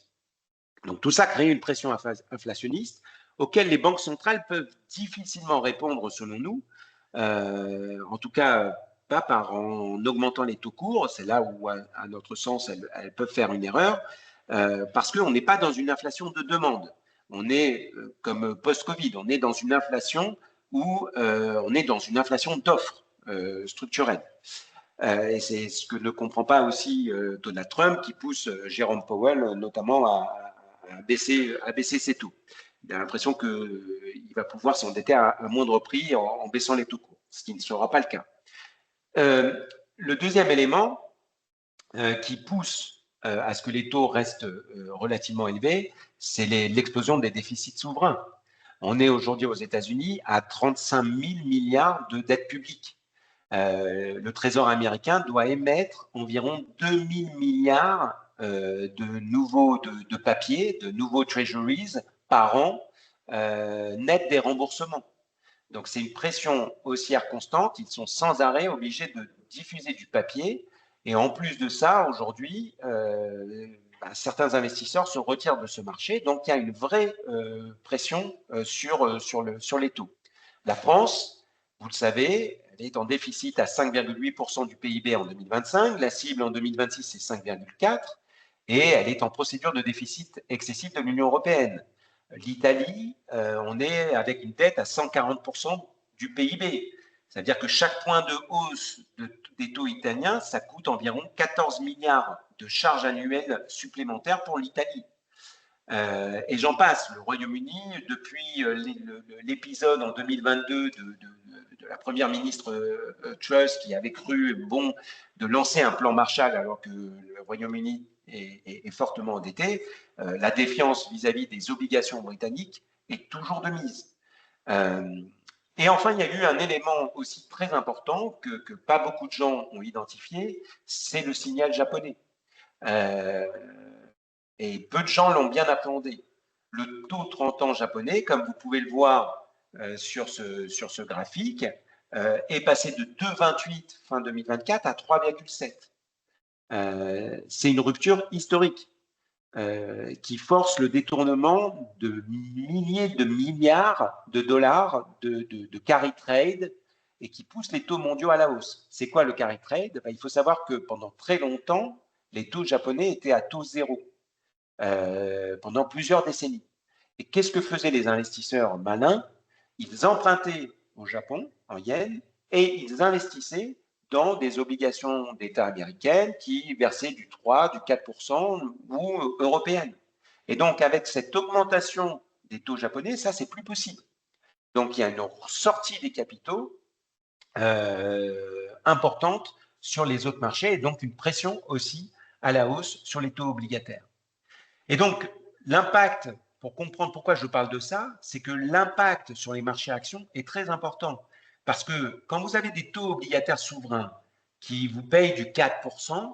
Donc, tout ça crée une pression inflationniste auquel les banques centrales peuvent difficilement répondre, selon nous. En tout cas, pas en augmentant les taux courts, c'est là où, à notre sens, elles peuvent faire une erreur, parce qu'on n'est pas dans une inflation de demande. On est, comme post-Covid, on est dans une inflation où on est dans une inflation d'offres structurelles. Et c'est ce que ne comprend pas aussi Donald Trump, qui pousse Jérôme Powell notamment à baisser ses taux. Il a l'impression qu'il va pouvoir s'endetter à moindre prix en baissant les taux courts, ce qui ne sera pas le cas. Le deuxième élément qui pousse à ce que les taux restent relativement élevés, c'est l'explosion des déficits souverains. On est aujourd'hui aux États-Unis à 35 000 milliards de dettes publiques. Le Trésor américain doit émettre environ 2 000 milliards de papier, de nouveaux treasuries par an, net des remboursements. Donc, c'est une pression haussière constante. Ils sont sans arrêt obligés de diffuser du papier. Et en plus de ça, aujourd'hui, certains investisseurs se retirent de ce marché. Donc, il y a une vraie pression sur les taux. La France, vous le savez, elle est en déficit à 5,8% du PIB en 2025. La cible en 2026, c'est 5,4%. Et elle est en procédure de déficit excessif de l'Union européenne. L'Italie, on est avec une dette à 140% du PIB. C'est-à-dire que chaque point de hausse des taux italiens, ça coûte environ 14 milliards de charges annuelles supplémentaires pour l'Italie. Et j'en passe. Le Royaume-Uni, depuis l'épisode en 2022 de la première ministre Truss, qui avait cru bon de lancer un plan Marshall alors que le Royaume-Uni est fortement endetté, la défiance vis-à-vis des obligations britanniques est toujours de mise. Et enfin, il y a eu un élément aussi très important que pas beaucoup de gens ont identifié, c'est le signal japonais. Et peu de gens l'ont bien appréhendé. Le taux 30 ans japonais, comme vous pouvez le voir sur ce graphique, est passé de 2,28 fin 2024 à 3,7. C'est une rupture historique qui force le détournement de milliers de milliards de dollars de carry trade et qui pousse les taux mondiaux à la hausse. C'est quoi le carry trade? Il faut savoir que pendant très longtemps, les taux japonais étaient à taux zéro pendant plusieurs décennies. Et qu'est-ce que faisaient les investisseurs malins? Ils empruntaient au Japon en yens et ils investissaient dans des obligations d'État américaines qui versaient du 3, du 4% ou européennes. Et donc, avec cette augmentation des taux japonais, ça, c'est plus possible. Donc, il y a une sortie des capitaux importante sur les autres marchés et donc une pression aussi à la hausse sur les taux obligataires. Et donc, l'impact, pour comprendre pourquoi je parle de ça, c'est que l'impact sur les marchés actions est très important. Parce que quand vous avez des taux obligataires souverains qui vous payent du 4%,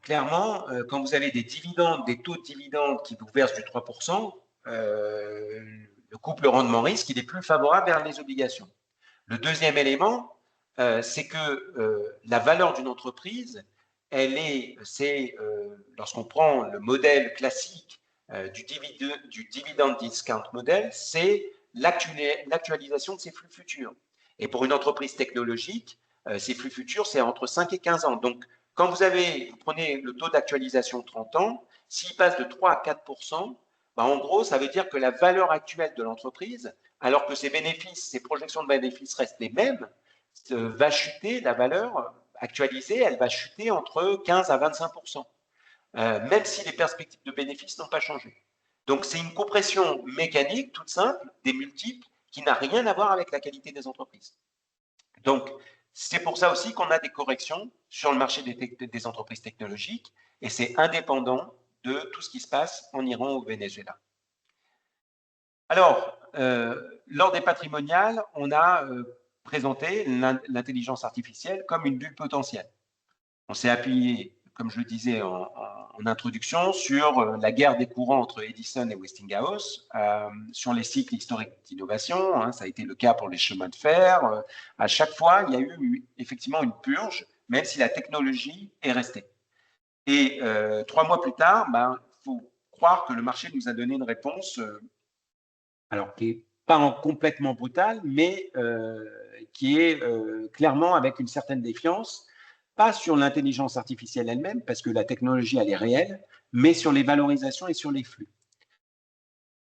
clairement, quand vous avez des dividendes, des taux de dividendes qui vous versent du 3%, le couple rendement-risque, il est plus favorable vers les obligations. Le deuxième élément, c'est que la valeur d'une entreprise, lorsqu'on prend le modèle classique du dividend discount model, c'est l'actualisation de ses flux futurs. Et pour une entreprise technologique, ces flux futurs, c'est entre 5 et 15 ans. Donc, quand vous prenez le taux d'actualisation 30 ans, s'il passe de 3 à 4%, en gros, ça veut dire que la valeur actuelle de l'entreprise, alors que ses bénéfices, ses projections de bénéfices restent les mêmes, va chuter la valeur actualisée, elle va chuter entre 15 à 25%, même si les perspectives de bénéfices n'ont pas changé. Donc, c'est une compression mécanique toute simple des multiples qui n'a rien à voir avec la qualité des entreprises. Donc, c'est pour ça aussi qu'on a des corrections sur le marché des entreprises technologiques et c'est indépendant de tout ce qui se passe en Iran ou au Venezuela. Alors, lors des patrimoniales, on a présenté l'intelligence artificielle comme une bulle potentielle. On s'est appuyé, comme je le disais en introduction, sur la guerre des courants entre Edison et Westinghouse, sur les cycles historiques d'innovation. Hein, ça a été le cas pour les chemins de fer. À chaque fois, il y a eu effectivement une purge, même si la technologie est restée. Et 3 mois plus tard, faut croire que le marché nous a donné une réponse, alors qui n'est pas complètement brutale, mais qui est clairement avec une certaine défiance, pas sur l'intelligence artificielle elle-même, parce que la technologie, elle est réelle, mais sur les valorisations et sur les flux.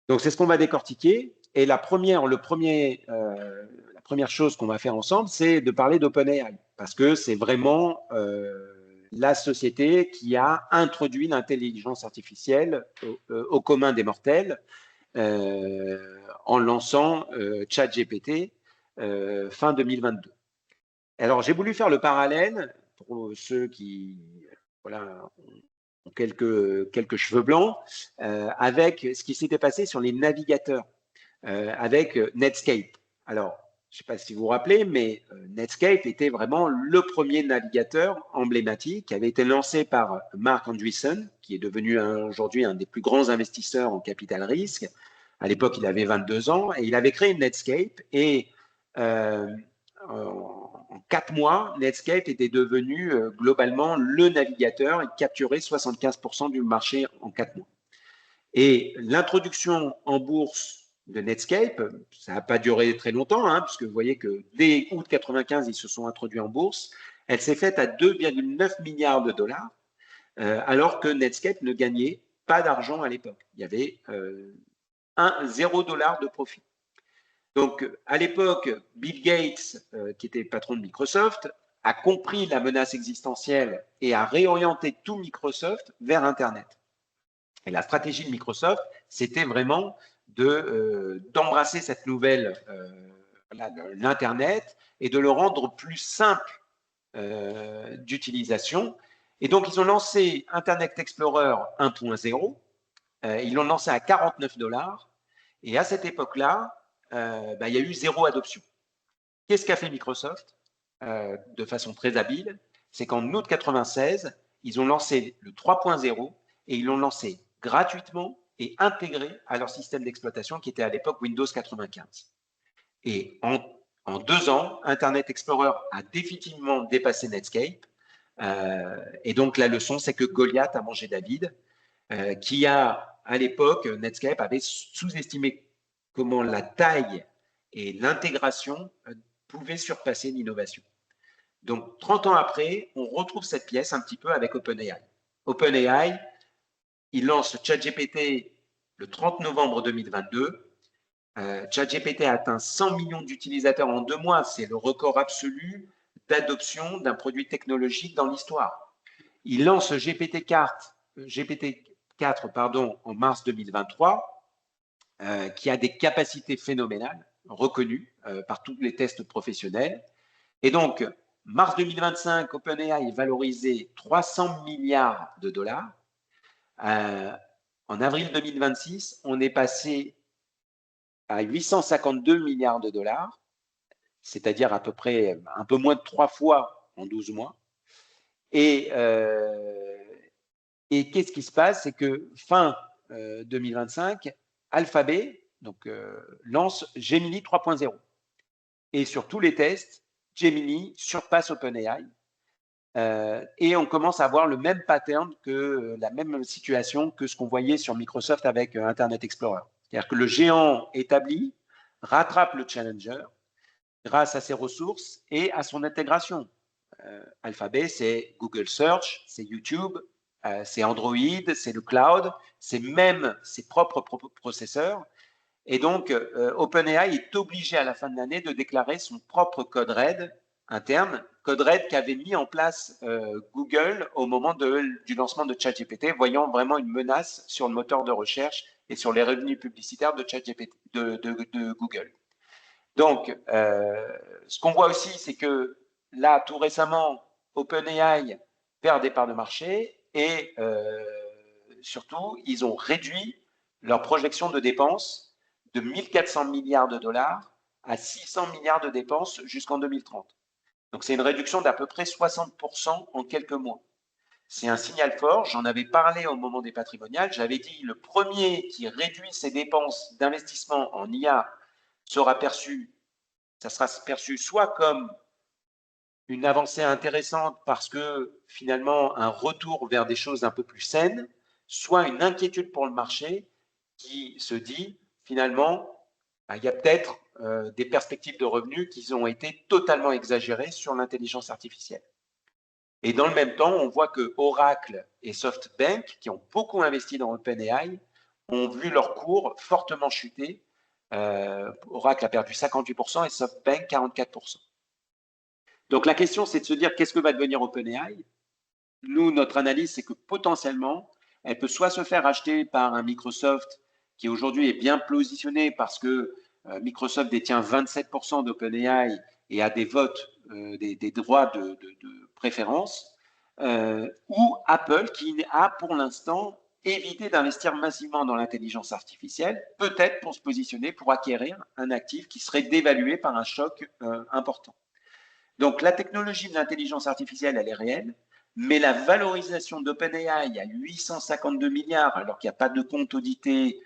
Donc, c'est ce qu'on va décortiquer. Et la première chose qu'on va faire ensemble, c'est de parler d'OpenAI, parce que c'est vraiment la société qui a introduit l'intelligence artificielle au commun des mortels en lançant ChatGPT fin 2022. Alors, j'ai voulu faire le parallèle pour ceux qui voilà, ont quelques cheveux blancs avec ce qui s'était passé sur les navigateurs avec Netscape. Alors, je ne sais pas si vous vous rappelez, mais Netscape était vraiment le premier navigateur emblématique qui avait été lancé par Marc Andreessen, qui est devenu aujourd'hui un des plus grands investisseurs en capital risque. À l'époque, il avait 22 ans et il avait créé Netscape. Et en 4 mois, Netscape était devenu globalement le navigateur et capturait 75% du marché en 4 mois. Et l'introduction en bourse de Netscape, ça n'a pas duré très longtemps, hein, puisque vous voyez que dès août 95, ils se sont introduits en bourse. Elle s'est faite à 2,9 milliards de dollars, alors que Netscape ne gagnait pas d'argent à l'époque. Il y avait 0 dollar de profit. Donc, à l'époque, Bill Gates, qui était patron de Microsoft, a compris la menace existentielle et a réorienté tout Microsoft vers Internet. Et la stratégie de Microsoft, c'était vraiment d'embrasser cette nouvelle, l'Internet, et de le rendre plus simple d'utilisation. Et donc, ils ont lancé Internet Explorer 1.0. Ils l'ont lancé à 49 dollars. Et à cette époque-là, il y a eu 0 adoption. Qu'est-ce qu'a fait Microsoft de façon très habile? C'est qu'en août 96, ils ont lancé le 3.0 et ils l'ont lancé gratuitement et intégré à leur système d'exploitation qui était à l'époque Windows 95. Et en 2 ans, Internet Explorer a définitivement dépassé Netscape. Et donc, la leçon, c'est que Goliath a mangé David, qui a, à l'époque, Netscape avait sous-estimé comment la taille et l'intégration pouvaient surpasser l'innovation. Donc, 30 ans après, on retrouve cette pièce un petit peu avec OpenAI. OpenAI, il lance ChatGPT le 30 novembre 2022. ChatGPT a atteint 100 millions d'utilisateurs en 2 mois. C'est le record absolu d'adoption d'un produit technologique dans l'histoire. Il lance GPT-4 en mars 2023, qui a des capacités phénoménales, reconnues par tous les tests professionnels. Et donc, mars 2025, OpenAI est valorisé 300 milliards de dollars. En avril 2026, on est passé à 852 milliards de dollars, c'est-à-dire à peu près un peu moins de 3 fois en 12 mois. Et qu'est-ce qui se passe? C'est que fin 2025, Alphabet lance Gemini 3.0. Et sur tous les tests, Gemini surpasse OpenAI. Et on commence à voir le même pattern que la même situation que ce qu'on voyait sur Microsoft avec Internet Explorer. C'est-à-dire que le géant établi rattrape le challenger grâce à ses ressources et à son intégration. Alphabet, c'est Google Search, c'est YouTube, c'est Android, c'est le cloud, c'est même ses propres processeurs. Et donc, OpenAI est obligé à la fin de l'année de déclarer son propre code RAID interne Code Red qu'avait mis en place Google au moment du lancement de ChatGPT, voyant vraiment une menace sur le moteur de recherche et sur les revenus publicitaires de ChatGPT, de Google. Donc, ce qu'on voit aussi, c'est que là, tout récemment, OpenAI perd des parts de marché et surtout, ils ont réduit leur projection de dépenses de 1400 milliards de dollars à 600 milliards de dépenses jusqu'en 2030. Donc, c'est une réduction d'à peu près 60% en quelques mois. C'est un signal fort. J'en avais parlé au moment des patrimoniales. J'avais dit le premier qui réduit ses dépenses d'investissement en IA sera perçu, ça sera perçu soit comme une avancée intéressante parce que finalement un retour vers des choses un peu plus saines, soit une inquiétude pour le marché qui se dit finalement il y a peut-être des perspectives de revenus qui ont été totalement exagérées sur l'intelligence artificielle. Et dans le même temps, on voit que Oracle et SoftBank, qui ont beaucoup investi dans OpenAI, ont vu leur cours fortement chuter. Oracle a perdu 58% et SoftBank 44%. Donc la question, c'est de se dire qu'est-ce que va devenir OpenAI. Nous, notre analyse, c'est que potentiellement, elle peut soit se faire acheter par un Microsoft qui aujourd'hui est bien positionné parce que Microsoft détient 27% d'OpenAI et a des votes, des droits de préférence, ou Apple qui a pour l'instant évité d'investir massivement dans l'intelligence artificielle, peut-être pour se positionner, pour acquérir un actif qui serait dévalué par un choc important. Donc la technologie de l'intelligence artificielle, elle est réelle, mais la valorisation d'OpenAI à 852 milliards, alors qu'il n'y a pas de compte audité,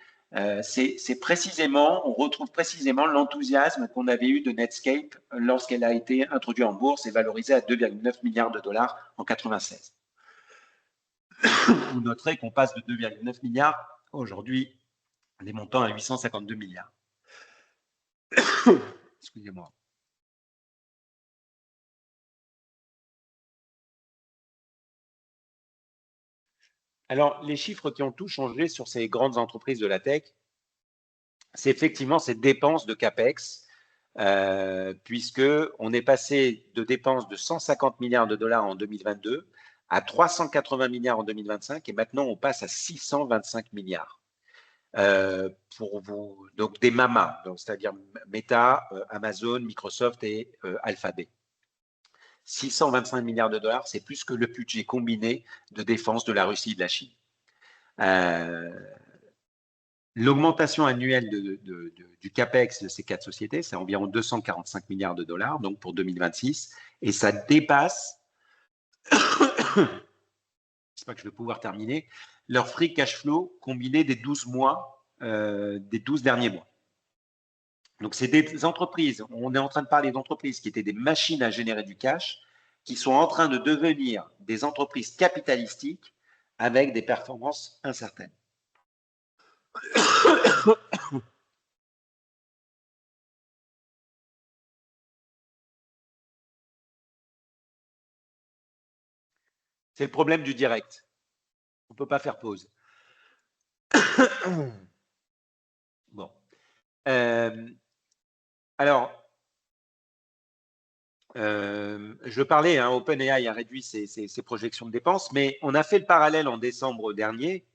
c'est précisément, on retrouve précisément l'enthousiasme qu'on avait eu de Netscape lorsqu'elle a été introduite en bourse et valorisée à 2,9 milliards de dollars en 96. Vous noterez qu'on passe de 2,9 milliards aujourd'hui, des montants à 852 milliards. Excusez-moi. Alors, les chiffres qui ont tout changé sur ces grandes entreprises de la tech, c'est effectivement ces dépenses de CAPEX, puisqu'on est passé de dépenses de 150 milliards de dollars en 2022 à 380 milliards en 2025 et maintenant on passe à 625 milliards. Pour vous, donc des mamas, c'est-à-dire Meta, Amazon, Microsoft et Alphabet. 625 milliards de dollars, c'est plus que le budget combiné de défense de la Russie et de la Chine. L'augmentation annuelle du CAPEX de ces quatre sociétés, c'est environ 245 milliards de dollars, donc pour 2026, et ça dépasse, j'espère que je vais pouvoir terminer, leur free cash flow combiné des 12 mois, des 12 derniers mois. Donc, c'est des entreprises, on est en train de parler d'entreprises qui étaient des machines à générer du cash, qui sont en train de devenir des entreprises capitalistiques avec des performances incertaines. C'est le problème du direct. On ne peut pas faire pause. Bon. Alors, je parlais, OpenAI a réduit ses projections de dépenses, mais on a fait le parallèle en décembre dernier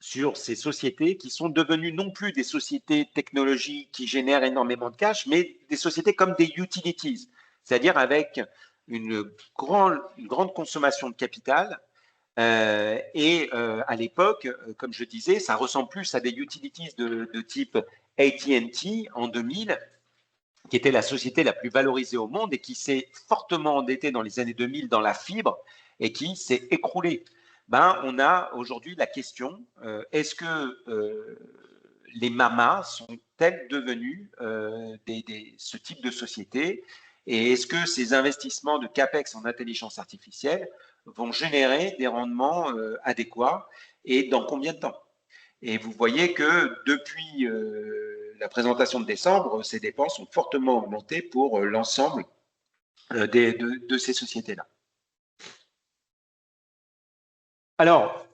sur ces sociétés qui sont devenues non plus des sociétés technologiques qui génèrent énormément de cash, mais des sociétés comme des utilities, c'est-à-dire avec une grande consommation de capital. À l'époque, comme je disais, ça ressemble plus à des utilities de type AT&T en 2000, qui était la société la plus valorisée au monde et qui s'est fortement endettée dans les années 2000 dans la fibre et qui s'est écroulée. On a aujourd'hui la question, est-ce que les mamas sont-elles devenues ce type de société et est-ce que ces investissements de CAPEX en intelligence artificielle vont générer des rendements adéquats et dans combien de temps? Et vous voyez que depuis la présentation de décembre, ces dépenses ont fortement augmenté pour l'ensemble de ces sociétés-là. Alors,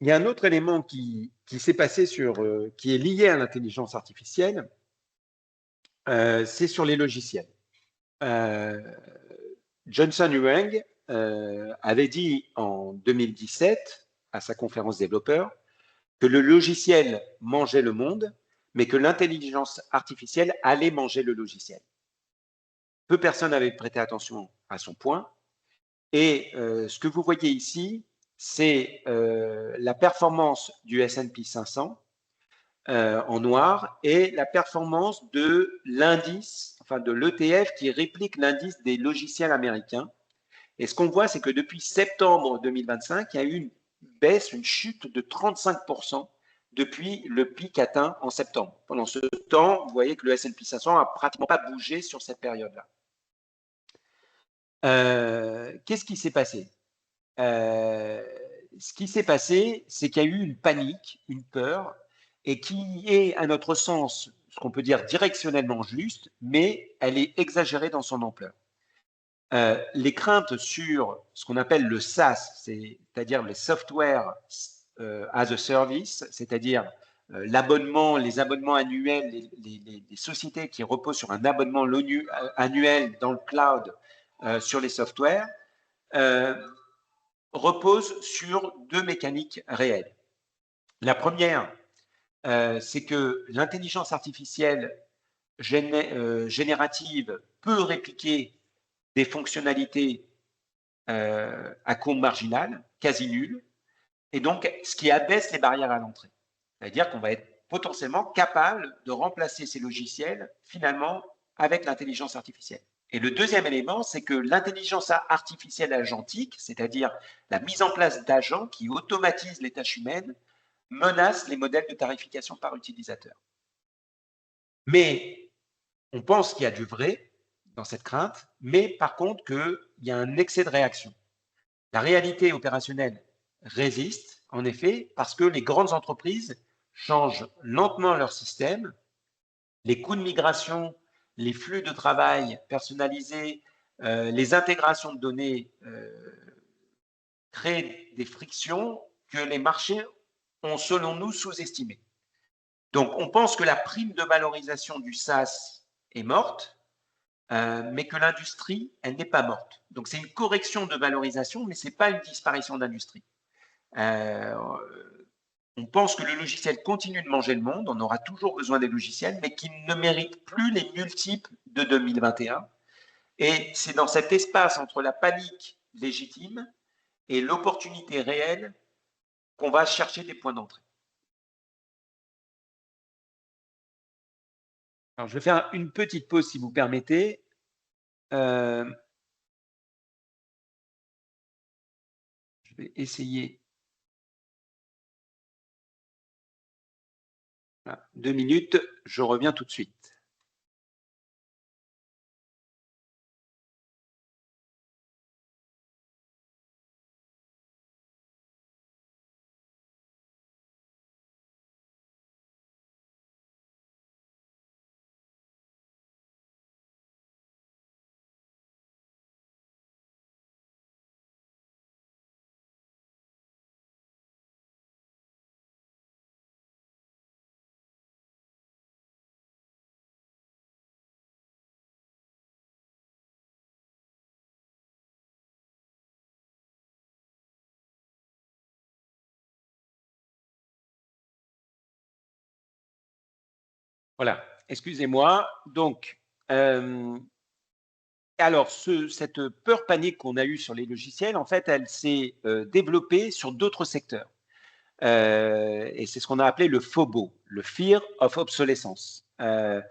il y a un autre élément qui s'est passé qui est lié à l'intelligence artificielle, c'est sur les logiciels. Johnson Huang avait dit en 2017 à sa conférence développeur que le logiciel mangeait le monde, mais que l'intelligence artificielle allait manger le logiciel. Peu de personnes avaient prêté attention à son point. Et ce que vous voyez ici, c'est la performance du S&P 500 en noir et la performance de l'indice, enfin de l'ETF qui réplique l'indice des logiciels américains. Et ce qu'on voit, c'est que depuis septembre 2025, il y a eu une baisse, une chute de 35% depuis le pic atteint en septembre. Pendant ce temps, vous voyez que le S&P 500 n'a pratiquement pas bougé sur cette période-là. Qu'est-ce qui s'est passé? Ce qui s'est passé, c'est qu'il y a eu une panique, une peur, et qui est, à notre sens, ce qu'on peut dire directionnellement juste, mais elle est exagérée dans son ampleur. Les craintes sur ce qu'on appelle le SaaS, c'est-à-dire le Software as a Service, c'est-à-dire l'abonnement, les abonnements annuels, les sociétés qui reposent sur un abonnement annuel dans le cloud sur les softwares, repose sur deux mécaniques réelles. La première, c'est que l'intelligence artificielle générative peut répliquer des fonctionnalités à coût marginal, quasi nul, et donc ce qui abaisse les barrières à l'entrée. C'est-à-dire qu'on va être potentiellement capable de remplacer ces logiciels finalement avec l'intelligence artificielle. Et le deuxième élément, c'est que l'intelligence artificielle agentique, c'est-à-dire la mise en place d'agents qui automatisent les tâches humaines, menace les modèles de tarification par utilisateur. Mais on pense qu'il y a du vrai dans cette crainte, mais par contre qu'il y a un excès de réaction. La réalité opérationnelle résiste, en effet, parce que les grandes entreprises changent lentement leur système, les coûts de migration, les flux de travail personnalisés, les intégrations de données créent des frictions que les marchés ont, selon nous, sous-estimées. Donc, on pense que la prime de valorisation du SaaS est morte, mais que l'industrie, elle n'est pas morte. Donc, c'est une correction de valorisation, mais ce n'est pas une disparition d'industrie. On pense que le logiciel continue de manger le monde, on aura toujours besoin des logiciels, mais qu'il ne mérite plus les multiples de 2021. Et c'est dans cet espace entre la panique légitime et l'opportunité réelle qu'on va chercher des points d'entrée. Alors, je vais faire une petite pause, si vous permettez. Je vais essayer. Voilà, 2 minutes, je reviens tout de suite. Voilà, excusez-moi. Donc, alors, cette peur panique qu'on a eue sur les logiciels, en fait, elle s'est développée sur d'autres secteurs. Et c'est ce qu'on a appelé le FOBO, le Fear of Obsolescence. On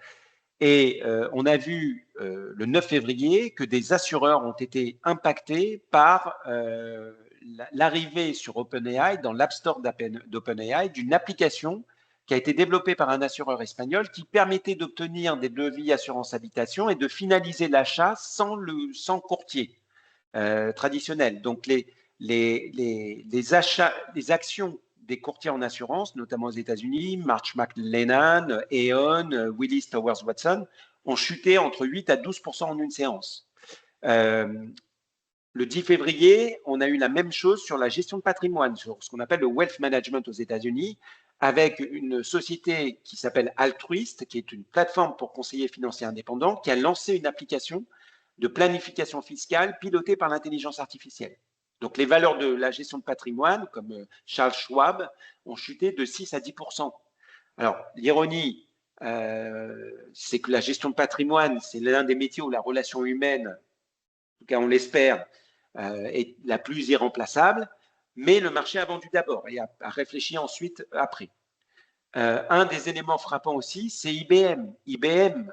a vu le 9 février que des assureurs ont été impactés par l'arrivée sur OpenAI, dans l'App Store d'OpenAI, d'une application qui a été développée par un assureur espagnol qui permettait d'obtenir des devis assurance habitation et de finaliser l'achat sans courtier traditionnel. Donc, les actions des courtiers en assurance, notamment aux États-Unis, Marsh McLennan, Aon, Willis Towers Watson, ont chuté entre 8 à 12% en une séance. Le 10 février, on a eu la même chose sur la gestion de patrimoine, sur ce qu'on appelle le wealth management aux États-Unis, avec une société qui s'appelle Altruist, qui est une plateforme pour conseillers financiers indépendants, qui a lancé une application de planification fiscale pilotée par l'intelligence artificielle. Donc, les valeurs de la gestion de patrimoine, comme Charles Schwab, ont chuté de 6 à 10%. Alors, l'ironie, c'est que la gestion de patrimoine, c'est l'un des métiers où la relation humaine, en tout cas on l'espère, est la plus irremplaçable, mais le marché a vendu d'abord et a réfléchi ensuite après. Un des éléments frappants aussi, c'est IBM. IBM,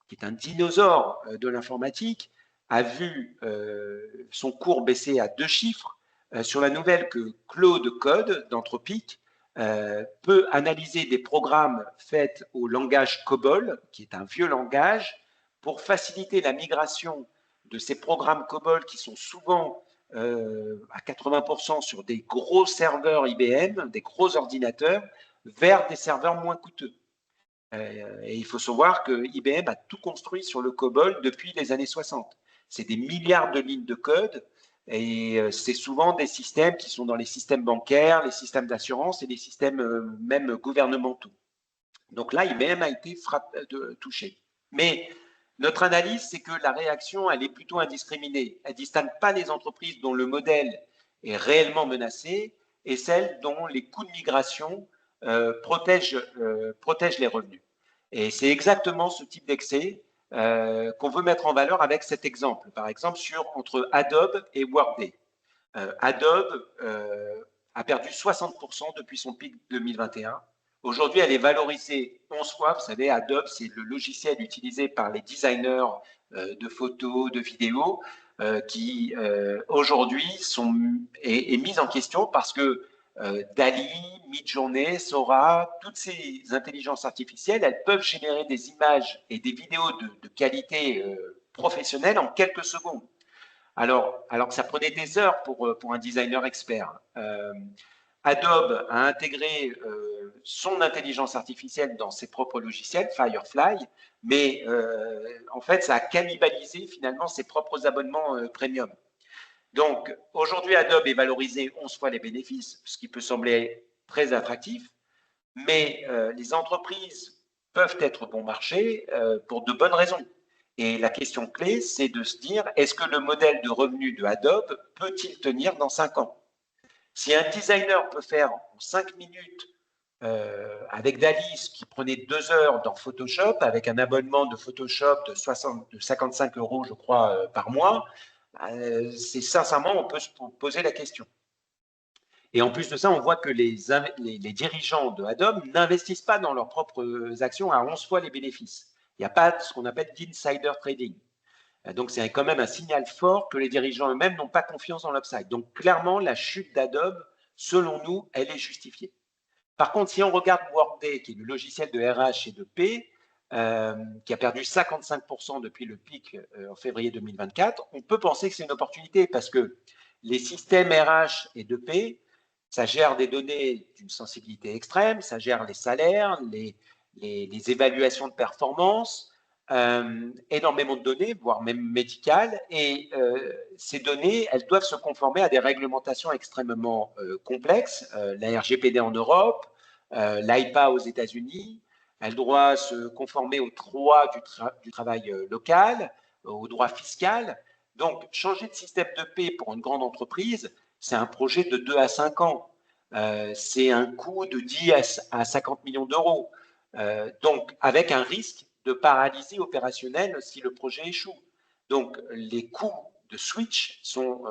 qui est un dinosaure de l'informatique, a vu son cours baisser à 2 chiffres sur la nouvelle que Claude Code d'Anthropic peut analyser des programmes faits au langage COBOL, qui est un vieux langage, pour faciliter la migration de ces programmes COBOL qui sont souvent à 80% sur des gros serveurs IBM, des gros ordinateurs, vers des serveurs moins coûteux. Et il faut savoir que IBM a tout construit sur le COBOL depuis les années 60. C'est des milliards de lignes de code et c'est souvent des systèmes qui sont dans les systèmes bancaires, les systèmes d'assurance et les systèmes même gouvernementaux. Donc là, IBM a été touché. Mais notre analyse, c'est que la réaction, elle est plutôt indiscriminée. Elle ne distingue pas les entreprises dont le modèle est réellement menacé et celles dont les coûts de migration protègent les revenus. Et c'est exactement ce type d'excès qu'on veut mettre en valeur avec cet exemple. Par exemple, entre Adobe et Workday. Adobe a perdu 60% depuis son pic 2021. Aujourd'hui, elle est valorisée 11 fois. Vous savez, Adobe, c'est le logiciel utilisé par les designers de photos, de vidéos, qui aujourd'hui est mise en question parce que DALL-E, Midjourney, Sora, toutes ces intelligences artificielles, elles peuvent générer des images et des vidéos de qualité professionnelle en quelques secondes. Alors que ça prenait des heures pour un designer expert. Adobe a intégré son intelligence artificielle dans ses propres logiciels, Firefly, mais en fait, ça a cannibalisé finalement ses propres abonnements premium. Donc, aujourd'hui, Adobe est valorisé 11 fois les bénéfices, ce qui peut sembler très attractif, mais les entreprises peuvent être bon marché pour de bonnes raisons. Et la question clé, c'est de se dire, est-ce que le modèle de revenu de Adobe peut-il tenir dans 5 ans? Si un designer peut faire en 5 minutes avec DALL-E, qui prenait 2 heures dans Photoshop, avec un abonnement de Photoshop de 55 €, je crois, par mois, c'est sincèrement, on peut se poser la question. Et en plus de ça, on voit que les dirigeants de Adobe n'investissent pas dans leurs propres actions à 11 fois les bénéfices. Il n'y a pas ce qu'on appelle d'insider trading. Donc, c'est quand même un signal fort que les dirigeants eux-mêmes n'ont pas confiance dans l'upside. Donc, clairement, la chute d'Adobe, selon nous, elle est justifiée. Par contre, si on regarde Workday, qui est le logiciel de RH et de P, qui a perdu 55% depuis le pic en février 2024, on peut penser que c'est une opportunité parce que les systèmes RH et de P, ça gère des données d'une sensibilité extrême, ça gère les salaires, les évaluations de performance, énormément de données, voire même médicales, et ces données, elles doivent se conformer à des réglementations extrêmement complexes, la RGPD en Europe, l'AIPA aux États-Unis, elle doit se conformer aux droits du travail local, au droit fiscal. Donc, changer de système de paie pour une grande entreprise, c'est un projet de 2 à 5 ans. C'est un coût de 10 à 50 millions d'euros. Donc, avec un risque de paralysie opérationnelle si le projet échoue. Donc, les coûts de switch sont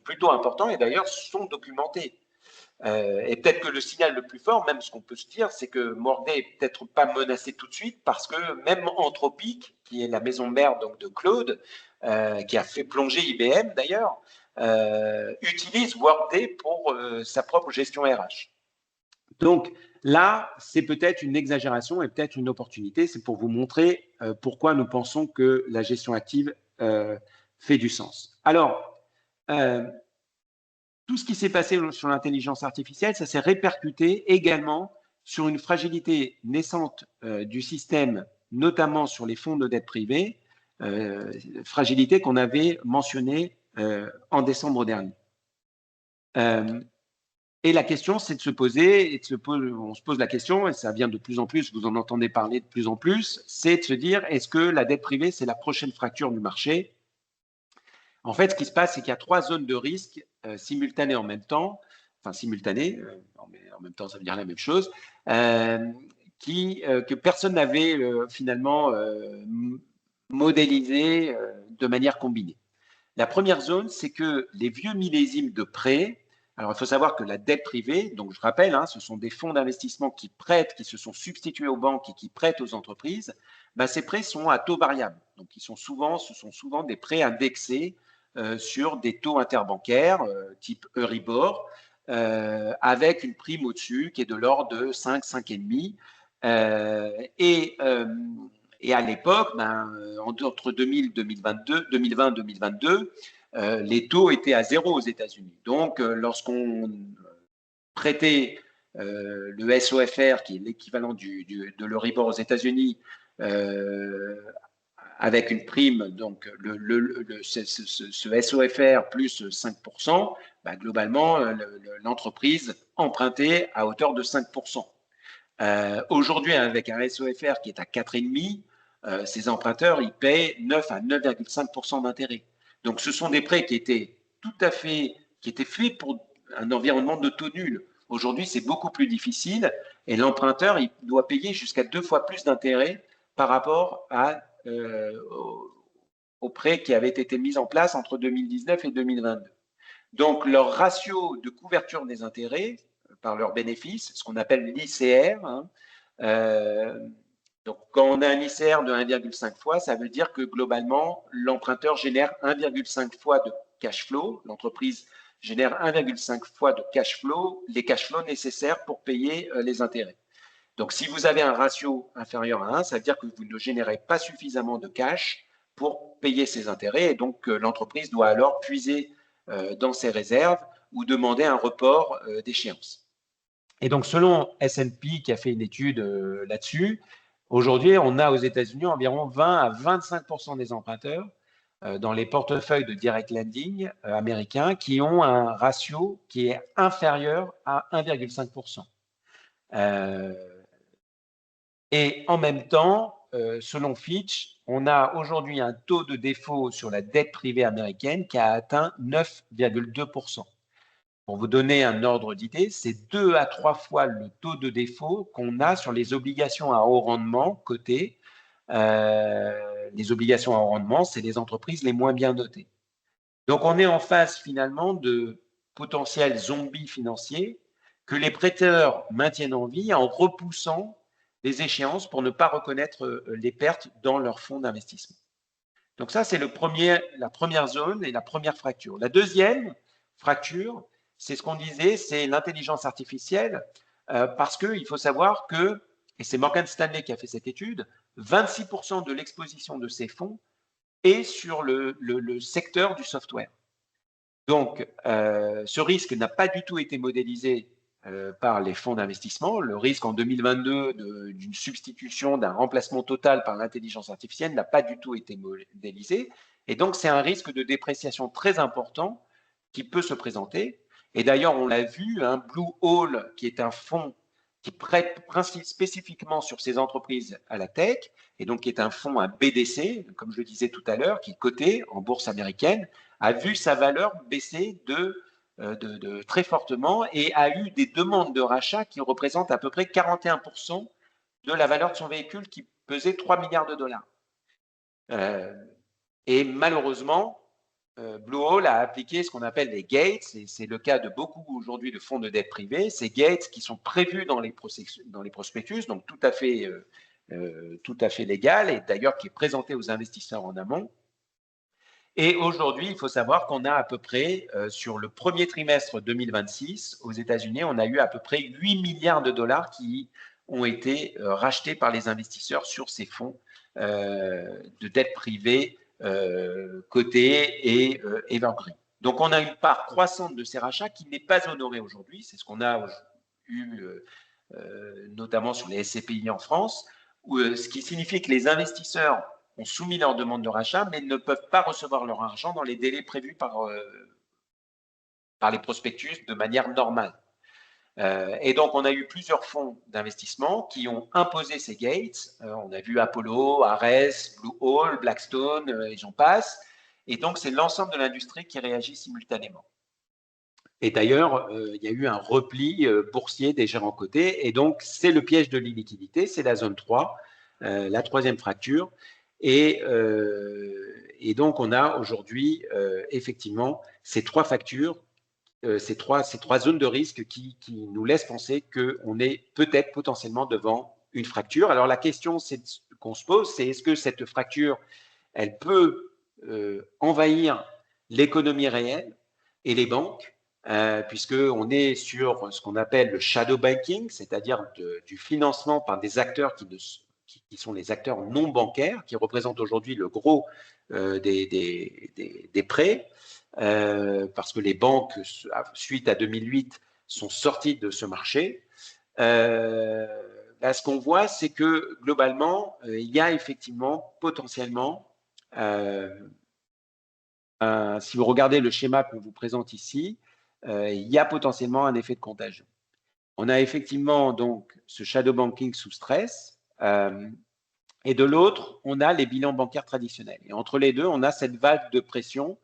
plutôt importants et d'ailleurs sont documentés. Et peut-être que le signal le plus fort, même ce qu'on peut se dire, c'est que Workday n'est peut-être pas menacé tout de suite parce que même Anthropic, qui est la maison mère donc, de Claude, qui a fait plonger IBM d'ailleurs, utilise Workday pour sa propre gestion RH. Donc là, c'est peut-être une exagération et peut-être une opportunité. C'est pour vous montrer pourquoi nous pensons que la gestion active fait du sens. Alors, tout ce qui s'est passé sur l'intelligence artificielle, ça s'est répercuté également sur une fragilité naissante du système, notamment sur les fonds de dette privée, fragilité qu'on avait mentionnée en décembre dernier. Et la question, c'est de se poser, on se pose la question, et ça vient de plus en plus, vous en entendez parler de plus en plus, c'est de se dire, est-ce que la dette privée, c'est la prochaine fracture du marché? En fait, ce qui se passe, c'est qu'il y a 3 zones de risque simultanées en même temps, enfin simultanées, mais en même temps, ça veut dire la même chose, que personne n'avait finalement modélisé de manière combinée. La première zone, c'est que les vieux millésimes de prêts, alors il faut savoir que la dette privée, donc je rappelle, ce sont des fonds d'investissement qui prêtent, qui se sont substitués aux banques et qui prêtent aux entreprises, ces prêts sont à taux variable. Donc ce sont souvent des prêts indexés sur des taux interbancaires type Euribor, avec une prime au-dessus qui est de l'ordre de 5, 5,5. Et à l'époque, entre 2000, 2022, 2020 2022, les taux étaient à zéro aux États-Unis. Donc, lorsqu'on prêtait le SOFR, qui est l'équivalent de l'Euribor aux États-Unis, avec une prime, donc ce SOFR plus 5%, globalement, l'entreprise empruntait à hauteur de 5%. Aujourd'hui, avec un SOFR qui est à 4,5, ces emprunteurs, ils paient 9 à 9,5% d'intérêt. Donc, ce sont des prêts qui étaient faits pour un environnement de taux nul. Aujourd'hui, c'est beaucoup plus difficile et l'emprunteur, il doit payer jusqu'à 2 fois plus d'intérêt par rapport aux prêts qui avaient été mis en place entre 2019 et 2022. Donc, leur ratio de couverture des intérêts par leurs bénéfices, ce qu'on appelle l'ICR, donc, quand on a un ICR de 1,5 fois, ça veut dire que globalement, l'emprunteur génère 1,5 fois de cash flow, l'entreprise génère 1,5 fois de cash flow, les cash flows nécessaires pour payer les intérêts. Donc, si vous avez un ratio inférieur à 1, ça veut dire que vous ne générez pas suffisamment de cash pour payer ces intérêts, et donc l'entreprise doit alors puiser dans ses réserves ou demander un report d'échéance. Et donc, selon S&P qui a fait une étude là-dessus, aujourd'hui, on a aux États-Unis environ 20 à 25% des emprunteurs dans les portefeuilles de direct lending américains qui ont un ratio qui est inférieur à 1,5%. Et en même temps, selon Fitch, on a aujourd'hui un taux de défaut sur la dette privée américaine qui a atteint 9,2%. Pour vous donner un ordre d'idée, c'est 2 à 3 fois le taux de défaut qu'on a sur les obligations à haut rendement cotées. Les obligations à haut rendement, c'est les entreprises les moins bien notées. Donc, on est en face finalement de potentiels zombies financiers que les prêteurs maintiennent en vie en repoussant les échéances pour ne pas reconnaître les pertes dans leur fonds d'investissement. Donc ça, c'est la première zone et la première fracture. La deuxième fracture, c'est ce qu'on disait, c'est l'intelligence artificielle, parce qu'il faut savoir que, et c'est Morgan Stanley qui a fait cette étude, 26% de l'exposition de ces fonds est sur le secteur du software. Donc, ce risque n'a pas du tout été modélisé par les fonds d'investissement. Le risque en 2022 d'une substitution, d'un remplacement total par l'intelligence artificielle n'a pas du tout été modélisé. Et donc, c'est un risque de dépréciation très important qui peut se présenter. Et d'ailleurs, on l'a vu, Blue Owl, qui est un fonds qui prête spécifiquement sur ces entreprises à la tech, et donc qui est un fonds, un BDC, comme je le disais tout à l'heure, qui est coté en bourse américaine, a vu sa valeur baisser très fortement et a eu des demandes de rachat qui représentent à peu près 41% de la valeur de son véhicule qui pesait 3 milliards de dollars. Et malheureusement, Blue Owl a appliqué ce qu'on appelle les gates, et c'est le cas de beaucoup aujourd'hui de fonds de dette privée, ces gates qui sont prévus dans les prospectus, donc tout à fait légal, et d'ailleurs qui est présenté aux investisseurs en amont. Et aujourd'hui, il faut savoir qu'on a à peu près, sur le premier trimestre 2026, aux États-Unis, on a eu à peu près 8 milliards de dollars qui ont été rachetés par les investisseurs sur ces fonds de dette privée cotés et evergreen. Donc, on a une part croissante de ces rachats qui n'est pas honorée aujourd'hui. C'est ce qu'on a eu notamment sur les SCPI en France, ce qui signifie que les investisseurs ont soumis leur demande de rachat, mais ne peuvent pas recevoir leur argent dans les délais prévus par les prospectus de manière normale. Et donc, on a eu plusieurs fonds d'investissement qui ont imposé ces gates. On a vu Apollo, Ares, Blue Owl, Blackstone, et j'en passe. Et donc, c'est l'ensemble de l'industrie qui réagit simultanément. Et d'ailleurs, il y a eu un repli boursier des gérants cotés. Et donc, c'est le piège de l'illiquidité, c'est la zone 3, la troisième fracture. Et donc, on a aujourd'hui, effectivement, ces trois factures, ces trois zones de risque qui nous laissent penser qu'on est peut-être potentiellement devant une fracture. Alors, la question qu'on se pose, c'est est-ce que cette fracture, elle peut envahir l'économie réelle et les banques, puisqu'on est sur ce qu'on appelle le shadow banking, c'est-à-dire du financement par des acteurs qui sont les acteurs non bancaires, qui représentent aujourd'hui le gros des prêts, parce que les banques, suite à 2008, sont sorties de ce marché. Là, ce qu'on voit, c'est que globalement, il y a effectivement potentiellement, si vous regardez le schéma qu'on vous présente ici, il y a potentiellement un effet de contagion. On a effectivement donc ce shadow banking sous stress, et de l'autre, on a les bilans bancaires traditionnels. Et entre les deux, on a cette vague de pression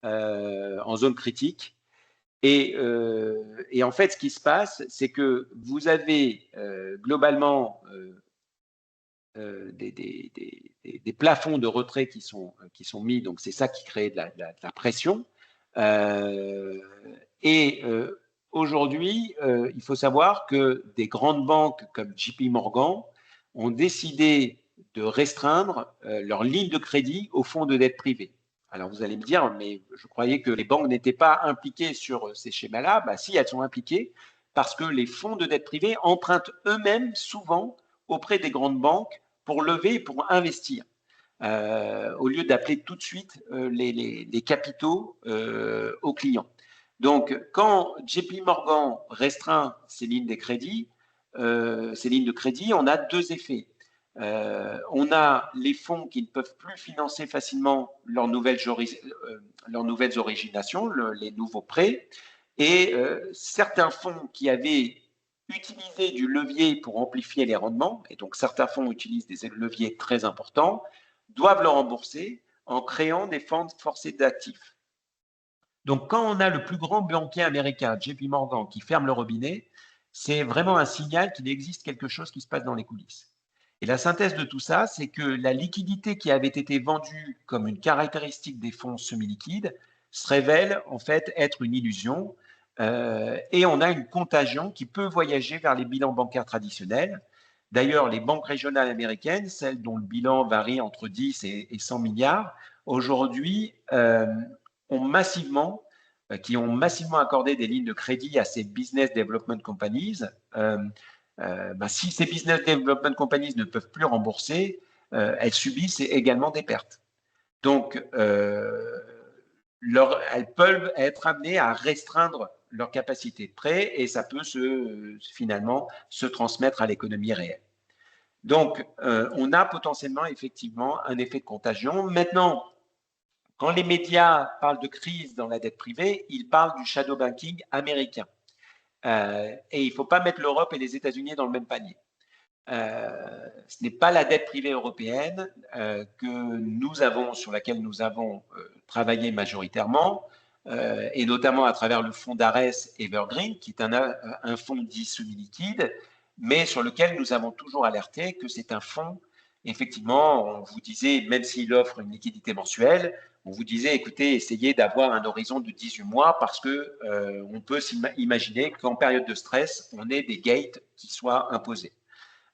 en zone critique. Et en fait, ce qui se passe, c'est que vous avez globalement des plafonds de retrait qui sont mis, donc c'est ça qui crée de la pression. Aujourd'hui, il faut savoir que des grandes banques comme JP Morgan ont décidé de restreindre leur ligne de crédit aux fonds de dette privée. Alors vous allez me dire, mais je croyais que les banques n'étaient pas impliquées sur ces schémas-là. Ben, si, elles sont impliquées parce que les fonds de dette privée empruntent eux-mêmes souvent auprès des grandes banques pour lever et pour investir, au lieu d'appeler tout de suite les capitaux aux clients. Donc, quand JP Morgan restreint ses lignes de crédit, on a deux effets. On a les fonds qui ne peuvent plus financer facilement leurs nouvelles originations, les nouveaux prêts, et certains fonds qui avaient utilisé du levier pour amplifier les rendements, et donc certains fonds utilisent des leviers très importants, doivent le rembourser en créant des fentes forcées d'actifs. Donc, quand on a le plus grand banquier américain, JP Morgan, qui ferme le robinet, c'est vraiment un signal qu'il existe quelque chose qui se passe dans les coulisses. Et la synthèse de tout ça, c'est que la liquidité qui avait été vendue comme une caractéristique des fonds semi-liquides se révèle en fait être une illusion. Et on a une contagion qui peut voyager vers les bilans bancaires traditionnels. D'ailleurs, les banques régionales américaines, celles dont le bilan varie entre 10 et 100 milliards, aujourd'hui qui ont massivement accordé des lignes de crédit à ces business development companies. Si ces business development companies ne peuvent plus rembourser, elles subissent également des pertes. Donc, elles peuvent être amenées à restreindre leur capacité de prêt et ça peut finalement se transmettre à l'économie réelle. Donc, on a potentiellement effectivement un effet de contagion. Maintenant, quand les médias parlent de crise dans la dette privée, ils parlent du shadow banking américain. Et il ne faut pas mettre l'Europe et les États-Unis dans le même panier. Ce n'est pas la dette privée européenne sur laquelle nous avons travaillé majoritairement, et notamment à travers le fonds d'Ares Evergreen, qui est un fonds dit semi-liquide, mais sur lequel nous avons toujours alerté que c'est un fonds, effectivement, on vous disait, même s'il offre une liquidité mensuelle, on vous disait, écoutez, essayez d'avoir un horizon de 18 mois parce que on peut imaginer qu'en période de stress, on ait des gates qui soient imposés.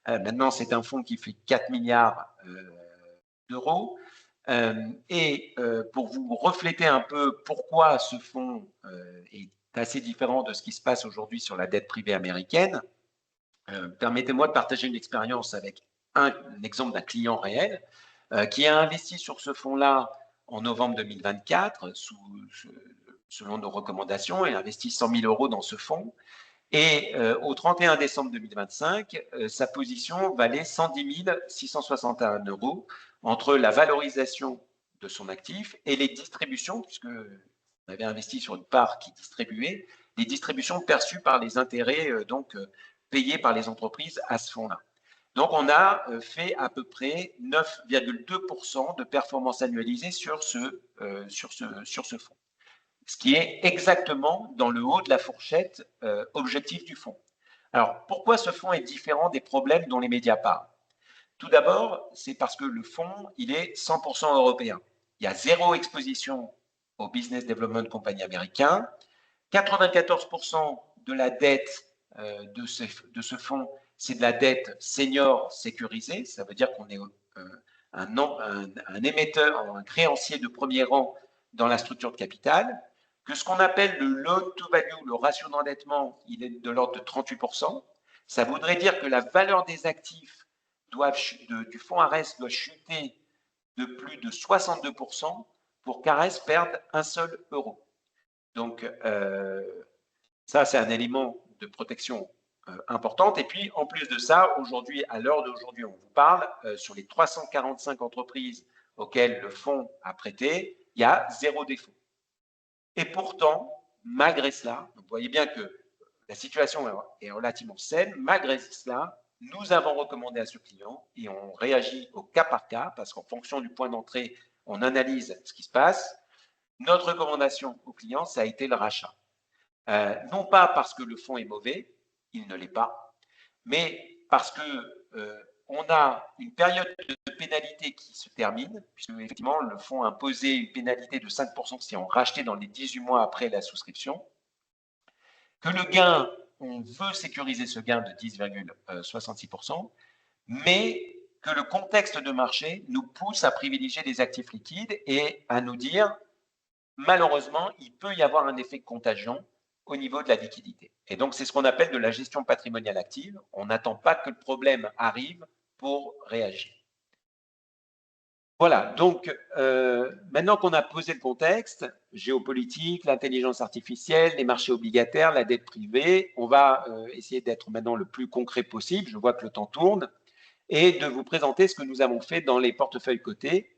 Maintenant, c'est un fonds qui fait 4 milliards d'euros. Et pour vous refléter un peu pourquoi ce fonds est assez différent de ce qui se passe aujourd'hui sur la dette privée américaine, permettez-moi de partager une expérience avec un exemple d'un client réel qui a investi sur ce fonds-là en novembre 2024, selon nos recommandations, et a investi 100 000 euros dans ce fonds. Et au 31 décembre 2025, sa position valait 110 661 euros entre la valorisation de son actif et les distributions, puisque avait investi sur une part qui distribuait, les distributions perçues par les intérêts payés par les entreprises à ce fonds-là. Donc, on a fait à peu près 9,2% de performance annualisée sur ce fonds, ce qui est exactement dans le haut de la fourchette objectif du fonds. Alors, pourquoi ce fonds est différent des problèmes dont les médias parlent? Tout d'abord, c'est parce que le fonds, il est 100% européen. Il y a zéro exposition au Business Development Company américain. 94% de la dette de ce fonds, c'est de la dette senior sécurisée. Ça veut dire qu'on est un émetteur, un créancier de premier rang dans la structure de capital. Que ce qu'on appelle le loan to value, le ratio d'endettement, il est de l'ordre de 38%. Ça voudrait dire que la valeur des actifs du fonds ARES doit chuter de plus de 62% pour qu'ARES perde un seul euro. Donc, ça, c'est un élément de protection importante. Et puis, en plus de ça, aujourd'hui, à l'heure d'aujourd'hui, on vous parle, sur les 345 entreprises auxquelles le fonds a prêté, il y a zéro défaut. Et pourtant, malgré cela, vous voyez bien que la situation est relativement saine, malgré cela, nous avons recommandé à ce client et on réagit au cas par cas parce qu'en fonction du point d'entrée, on analyse ce qui se passe. Notre recommandation au client, ça a été le rachat. Non pas parce que le fonds est mauvais, il ne l'est pas, mais parce que on a une période de pénalité qui se termine, puisque effectivement le fonds a imposé une pénalité de 5% si on rachetait dans les 18 mois après la souscription, que le gain, on veut sécuriser ce gain de 10,66%, mais que le contexte de marché nous pousse à privilégier des actifs liquides et à nous dire, malheureusement, il peut y avoir un effet de contagion au niveau de la liquidité. Et donc, c'est ce qu'on appelle de la gestion patrimoniale active. On n'attend pas que le problème arrive pour réagir. Voilà, donc maintenant qu'on a posé le contexte, géopolitique, l'intelligence artificielle, les marchés obligataires, la dette privée, on va essayer d'être maintenant le plus concret possible, je vois que le temps tourne, et de vous présenter ce que nous avons fait dans les portefeuilles cotés.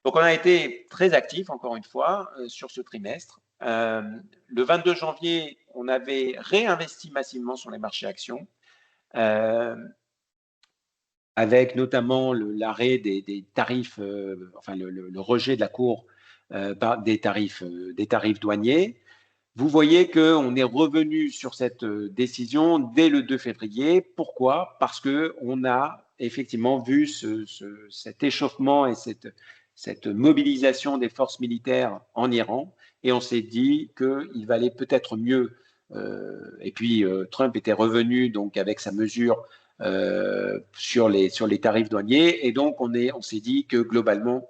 Donc on a été très actifs, encore une fois, sur ce trimestre. Le 22 janvier, on avait réinvesti massivement sur les marchés actions, avec notamment l'arrêt des tarifs, enfin le rejet de la Cour des tarifs douaniers. Vous voyez qu'on est revenu sur cette décision dès le 2 février. Pourquoi? Parce qu'on a effectivement vu cet échauffement et cette mobilisation des forces militaires en Iran et on s'est dit qu'il valait peut-être mieux. Et puis Trump était revenu donc avec sa mesure sur les tarifs douaniers et donc on s'est dit que globalement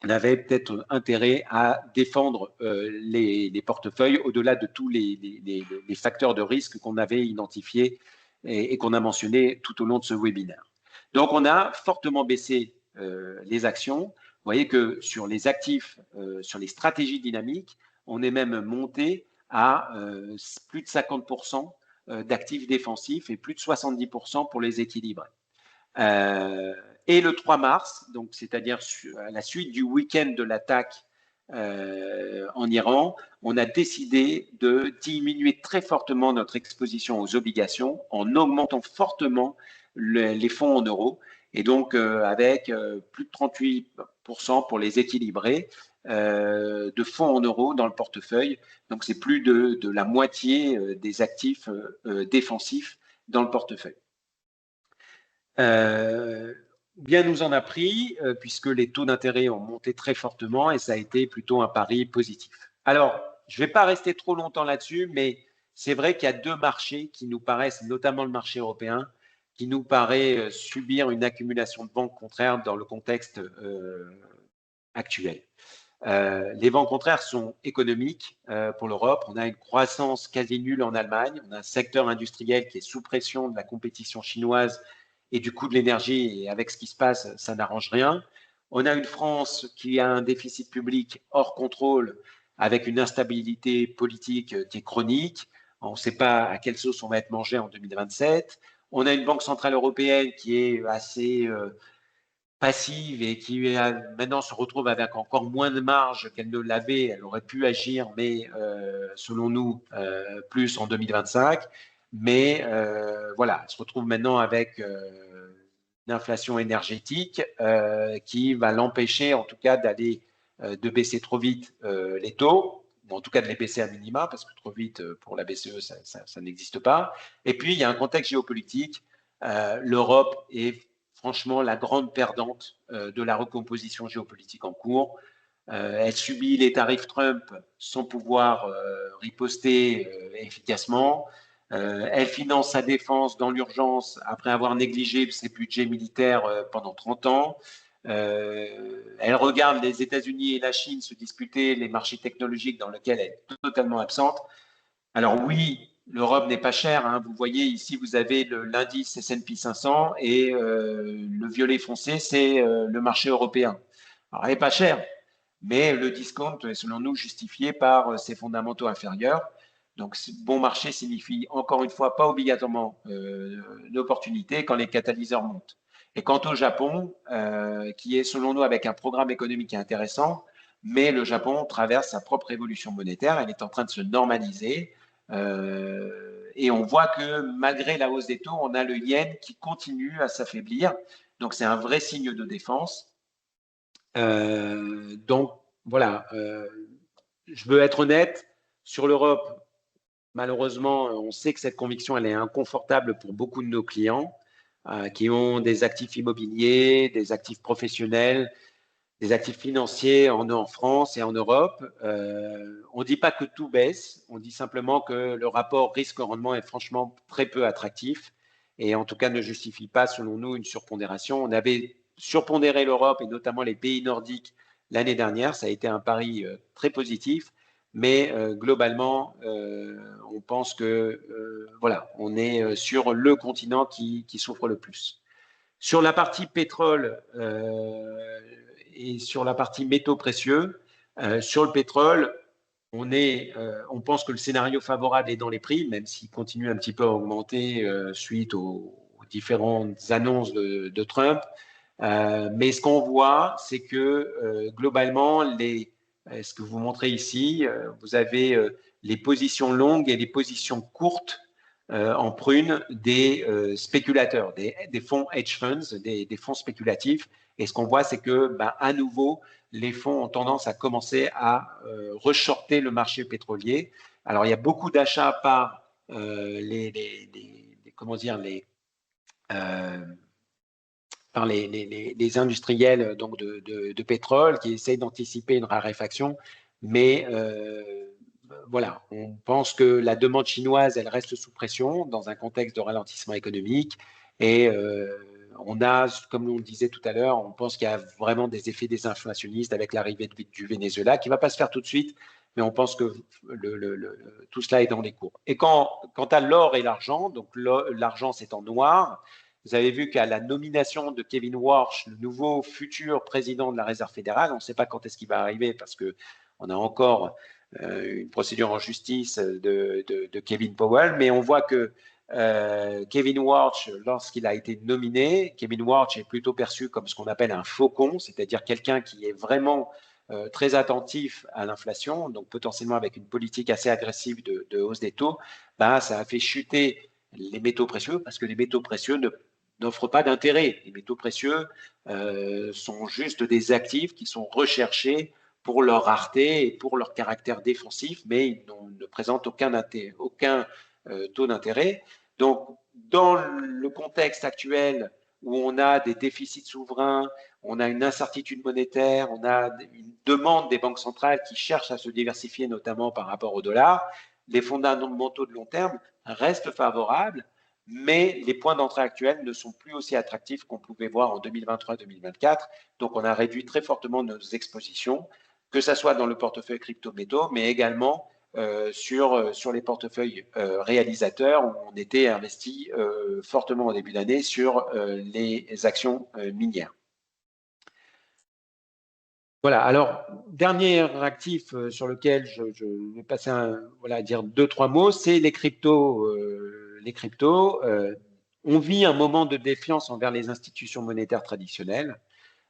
on avait peut-être intérêt à défendre les portefeuilles au-delà de tous les facteurs de risque qu'on avait identifiés et qu'on a mentionnés tout au long de ce webinaire. Donc, on a fortement baissé les actions. Vous voyez que sur les actifs, sur les stratégies dynamiques, on est même monté à plus de 50% d'actifs défensifs et plus de 70% pour les équilibrer. Et le 3 mars, donc c'est-à-dire à la suite du week-end de l'attaque en Iran, on a décidé de diminuer très fortement notre exposition aux obligations en augmentant fortement les fonds en euros et donc avec plus de 38% pour les équilibrer de fonds en euros dans le portefeuille. Donc c'est plus de la moitié des actifs défensifs dans le portefeuille. Bien nous en a pris, puisque les taux d'intérêt ont monté très fortement et ça a été plutôt un pari positif. Alors, je ne vais pas rester trop longtemps là-dessus, mais c'est vrai qu'il y a deux marchés qui nous paraissent, notamment le marché européen, qui nous paraît subir une accumulation de vents contraires dans le contexte actuel. Les vents contraires sont économiques pour l'Europe. On a une croissance quasi nulle en Allemagne. On a un secteur industriel qui est sous pression de la compétition chinoise et du coût de l'énergie, et avec ce qui se passe, ça n'arrange rien. On a une France qui a un déficit public hors contrôle, avec une instabilité politique qui est chronique. On ne sait pas à quelle sauce on va être mangé en 2027. On a une banque centrale européenne qui est assez passive et qui maintenant se retrouve avec encore moins de marge qu'elle ne l'avait. Elle aurait pu agir, mais selon nous, plus en 2025. Mais voilà, elle se retrouve maintenant avec une inflation énergétique qui va l'empêcher, en tout cas, d'aller de baisser trop vite les taux, ou en tout cas de les baisser à minima, parce que trop vite pour la BCE, ça n'existe pas. Et puis, il y a un contexte géopolitique. L'Europe est franchement la grande perdante de la recomposition géopolitique en cours. Elle subit les tarifs Trump sans pouvoir riposter efficacement. Elle finance sa défense dans l'urgence après avoir négligé ses budgets militaires pendant 30 ans. Elle regarde les États-Unis et la Chine se disputer les marchés technologiques dans lesquels elle est totalement absente. Alors oui, l'Europe n'est pas chère, hein. Vous voyez ici, vous avez l'indice S&P 500 et le violet foncé, c'est le marché européen. Alors, elle n'est pas chère, mais le discount est selon nous justifié par ses fondamentaux inférieurs. Donc, bon marché signifie encore une fois pas obligatoirement d'opportunité quand les catalyseurs montent. Et quant au Japon, qui est selon nous avec un programme économique intéressant, mais le Japon traverse sa propre évolution monétaire, elle est en train de se normaliser. Et on voit que malgré la hausse des taux, on a le yen qui continue à s'affaiblir. Donc c'est un vrai signe de défense. Donc voilà, je veux être honnête, sur l'Europe, malheureusement, on sait que cette conviction, elle est inconfortable pour beaucoup de nos clients qui ont des actifs immobiliers, des actifs professionnels, des actifs financiers en France et en Europe. On ne dit pas que tout baisse, on dit simplement que le rapport risque-rendement est franchement très peu attractif et en tout cas ne justifie pas, selon nous, une surpondération. On avait surpondéré l'Europe et notamment les pays nordiques l'année dernière. Ça a été un pari très positif, mais globalement, on pense que voilà, on est sur le continent qui souffre le plus. Sur la partie pétrole et sur la partie métaux précieux, sur le pétrole, on pense que le scénario favorable est dans les prix, même s'il continue un petit peu à augmenter suite aux différentes annonces de Trump. Mais ce qu'on voit, c'est que globalement, ce que vous montrez ici, vous avez les positions longues et les positions courtes en prune des spéculateurs, des fonds hedge funds, des fonds spéculatifs. Et ce qu'on voit, c'est que, à nouveau, les fonds ont tendance à commencer à reshorter le marché pétrolier. Alors, il y a beaucoup d'achats par comment dire, par les industriels donc de pétrole qui essayent d'anticiper une raréfaction. Mais voilà, on pense que la demande chinoise, elle reste sous pression dans un contexte de ralentissement économique. Et on a, comme on le disait tout à l'heure, on pense qu'il y a vraiment des effets désinflationnistes avec l'arrivée du Venezuela, qui ne va pas se faire tout de suite, mais on pense que tout cela est dans les cours. Et quant à l'or et l'argent, donc l'argent c'est en noir. Vous avez vu qu'à la nomination de Kevin Warsh, le nouveau futur président de la Réserve fédérale, on ne sait pas quand est-ce qu'il va arriver parce qu'on a encore une procédure en justice de Kevin Powell, mais on voit que Kevin Warsh, lorsqu'il a été nominé, Kevin Warsh est plutôt perçu comme ce qu'on appelle un faucon, c'est-à-dire quelqu'un qui est vraiment très attentif à l'inflation, donc potentiellement avec une politique assez agressive de hausse des taux. Ça a fait chuter les métaux précieux parce que les métaux précieux n'offrent pas d'intérêt. Les métaux précieux sont juste des actifs qui sont recherchés pour leur rareté et pour leur caractère défensif, mais ils ne présentent aucun taux d'intérêt. Donc, dans le contexte actuel où on a des déficits souverains, on a une incertitude monétaire, on a une demande des banques centrales qui cherchent à se diversifier, notamment par rapport au dollar, les fondamentaux de long terme restent favorables, mais les points d'entrée actuels ne sont plus aussi attractifs qu'on pouvait voir en 2023-2024. Donc, on a réduit très fortement nos expositions, que ce soit dans le portefeuille crypto-métaux, mais également sur les portefeuilles réalisateurs où on était investi fortement au début d'année sur les actions minières. Voilà, alors, dernier actif sur lequel je vais passer à dire 2-3 mots, c'est les cryptos. On vit un moment de défiance envers les institutions monétaires traditionnelles.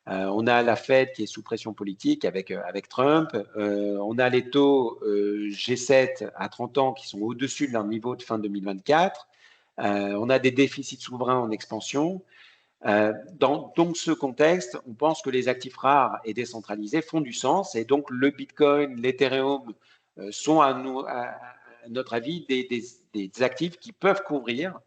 On a la Fed qui est sous pression politique avec Trump. On a les taux G7 à 30 ans qui sont au-dessus de leur niveau de fin 2024. On a des déficits souverains en expansion. Dans donc ce contexte, on pense que les actifs rares et décentralisés font du sens et donc le Bitcoin, l'Ethereum sont à notre avis des actifs qui peuvent couvrir,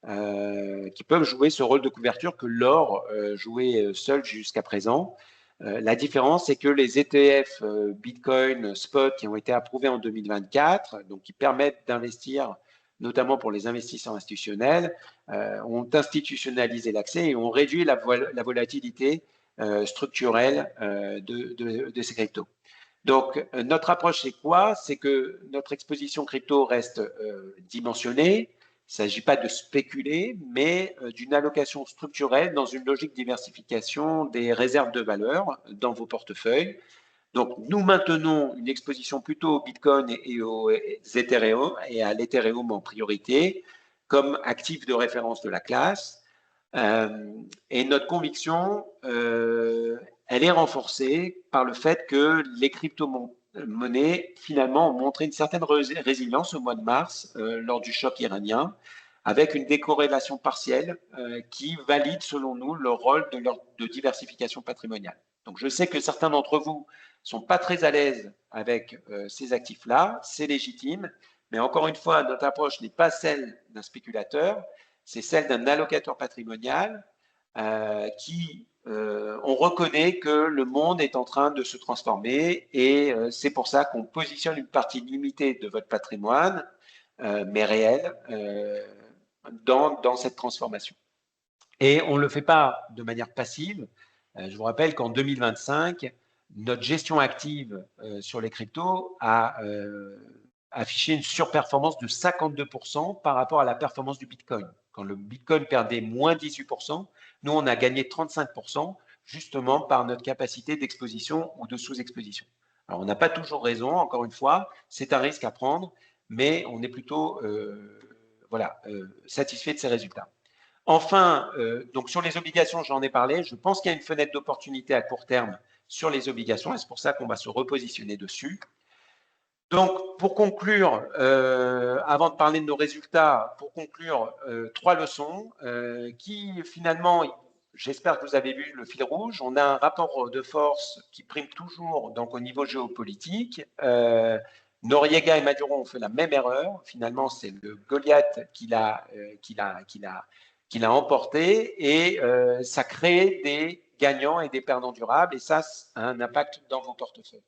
qui peuvent jouer ce rôle de couverture que l'or jouait seul jusqu'à présent. La différence, c'est que les ETF Bitcoin Spot qui ont été approuvés en 2024, donc qui permettent d'investir notamment pour les investisseurs institutionnels, ont institutionnalisé l'accès et ont réduit la volatilité structurelle de ces cryptos. Donc, notre approche, c'est quoi? C'est que notre exposition crypto reste dimensionnée. Il ne s'agit pas de spéculer, mais d'une allocation structurelle dans une logique de diversification des réserves de valeur dans vos portefeuilles. Donc, nous maintenons une exposition plutôt au Bitcoin et aux Ethereum et à l'Ethereum en priorité comme actif de référence de la classe. Et notre conviction, elle est renforcée par le fait que les crypto-monnaies, finalement, ont montré une certaine résilience au mois de mars lors du choc iranien, avec une décorrélation partielle qui valide, selon nous, le rôle de diversification patrimoniale. Donc, je sais que certains d'entre vous ne sont pas très à l'aise avec ces actifs-là, c'est légitime, mais encore une fois, notre approche n'est pas celle d'un spéculateur, c'est celle d'un allocateur patrimonial qui, on reconnaît que le monde est en train de se transformer et c'est pour ça qu'on positionne une partie limitée de votre patrimoine, mais réelle, dans cette transformation. Et on ne le fait pas de manière passive. Je vous rappelle qu'en 2025, notre gestion active sur les cryptos a affiché une surperformance de 52% par rapport à la performance du Bitcoin. Quand le Bitcoin perdait moins 18%, nous, on a gagné 35% justement par notre capacité d'exposition ou de sous-exposition. Alors, on n'a pas toujours raison, encore une fois, c'est un risque à prendre, mais on est plutôt satisfait de ces résultats. Enfin, donc sur les obligations, j'en ai parlé. Je pense qu'il y a une fenêtre d'opportunité à court terme sur les obligations et c'est pour ça qu'on va se repositionner dessus. Donc, pour conclure, avant de parler de nos résultats, pour conclure, 3 leçons qui finalement, j'espère que vous avez vu le fil rouge. On a un rapport de force qui prime toujours donc au niveau géopolitique. Noriega et Maduro ont fait la même erreur. Finalement, c'est le Goliath qui l'a emporté et ça crée des gagnants et des perdants durables et ça a un impact dans vos portefeuilles.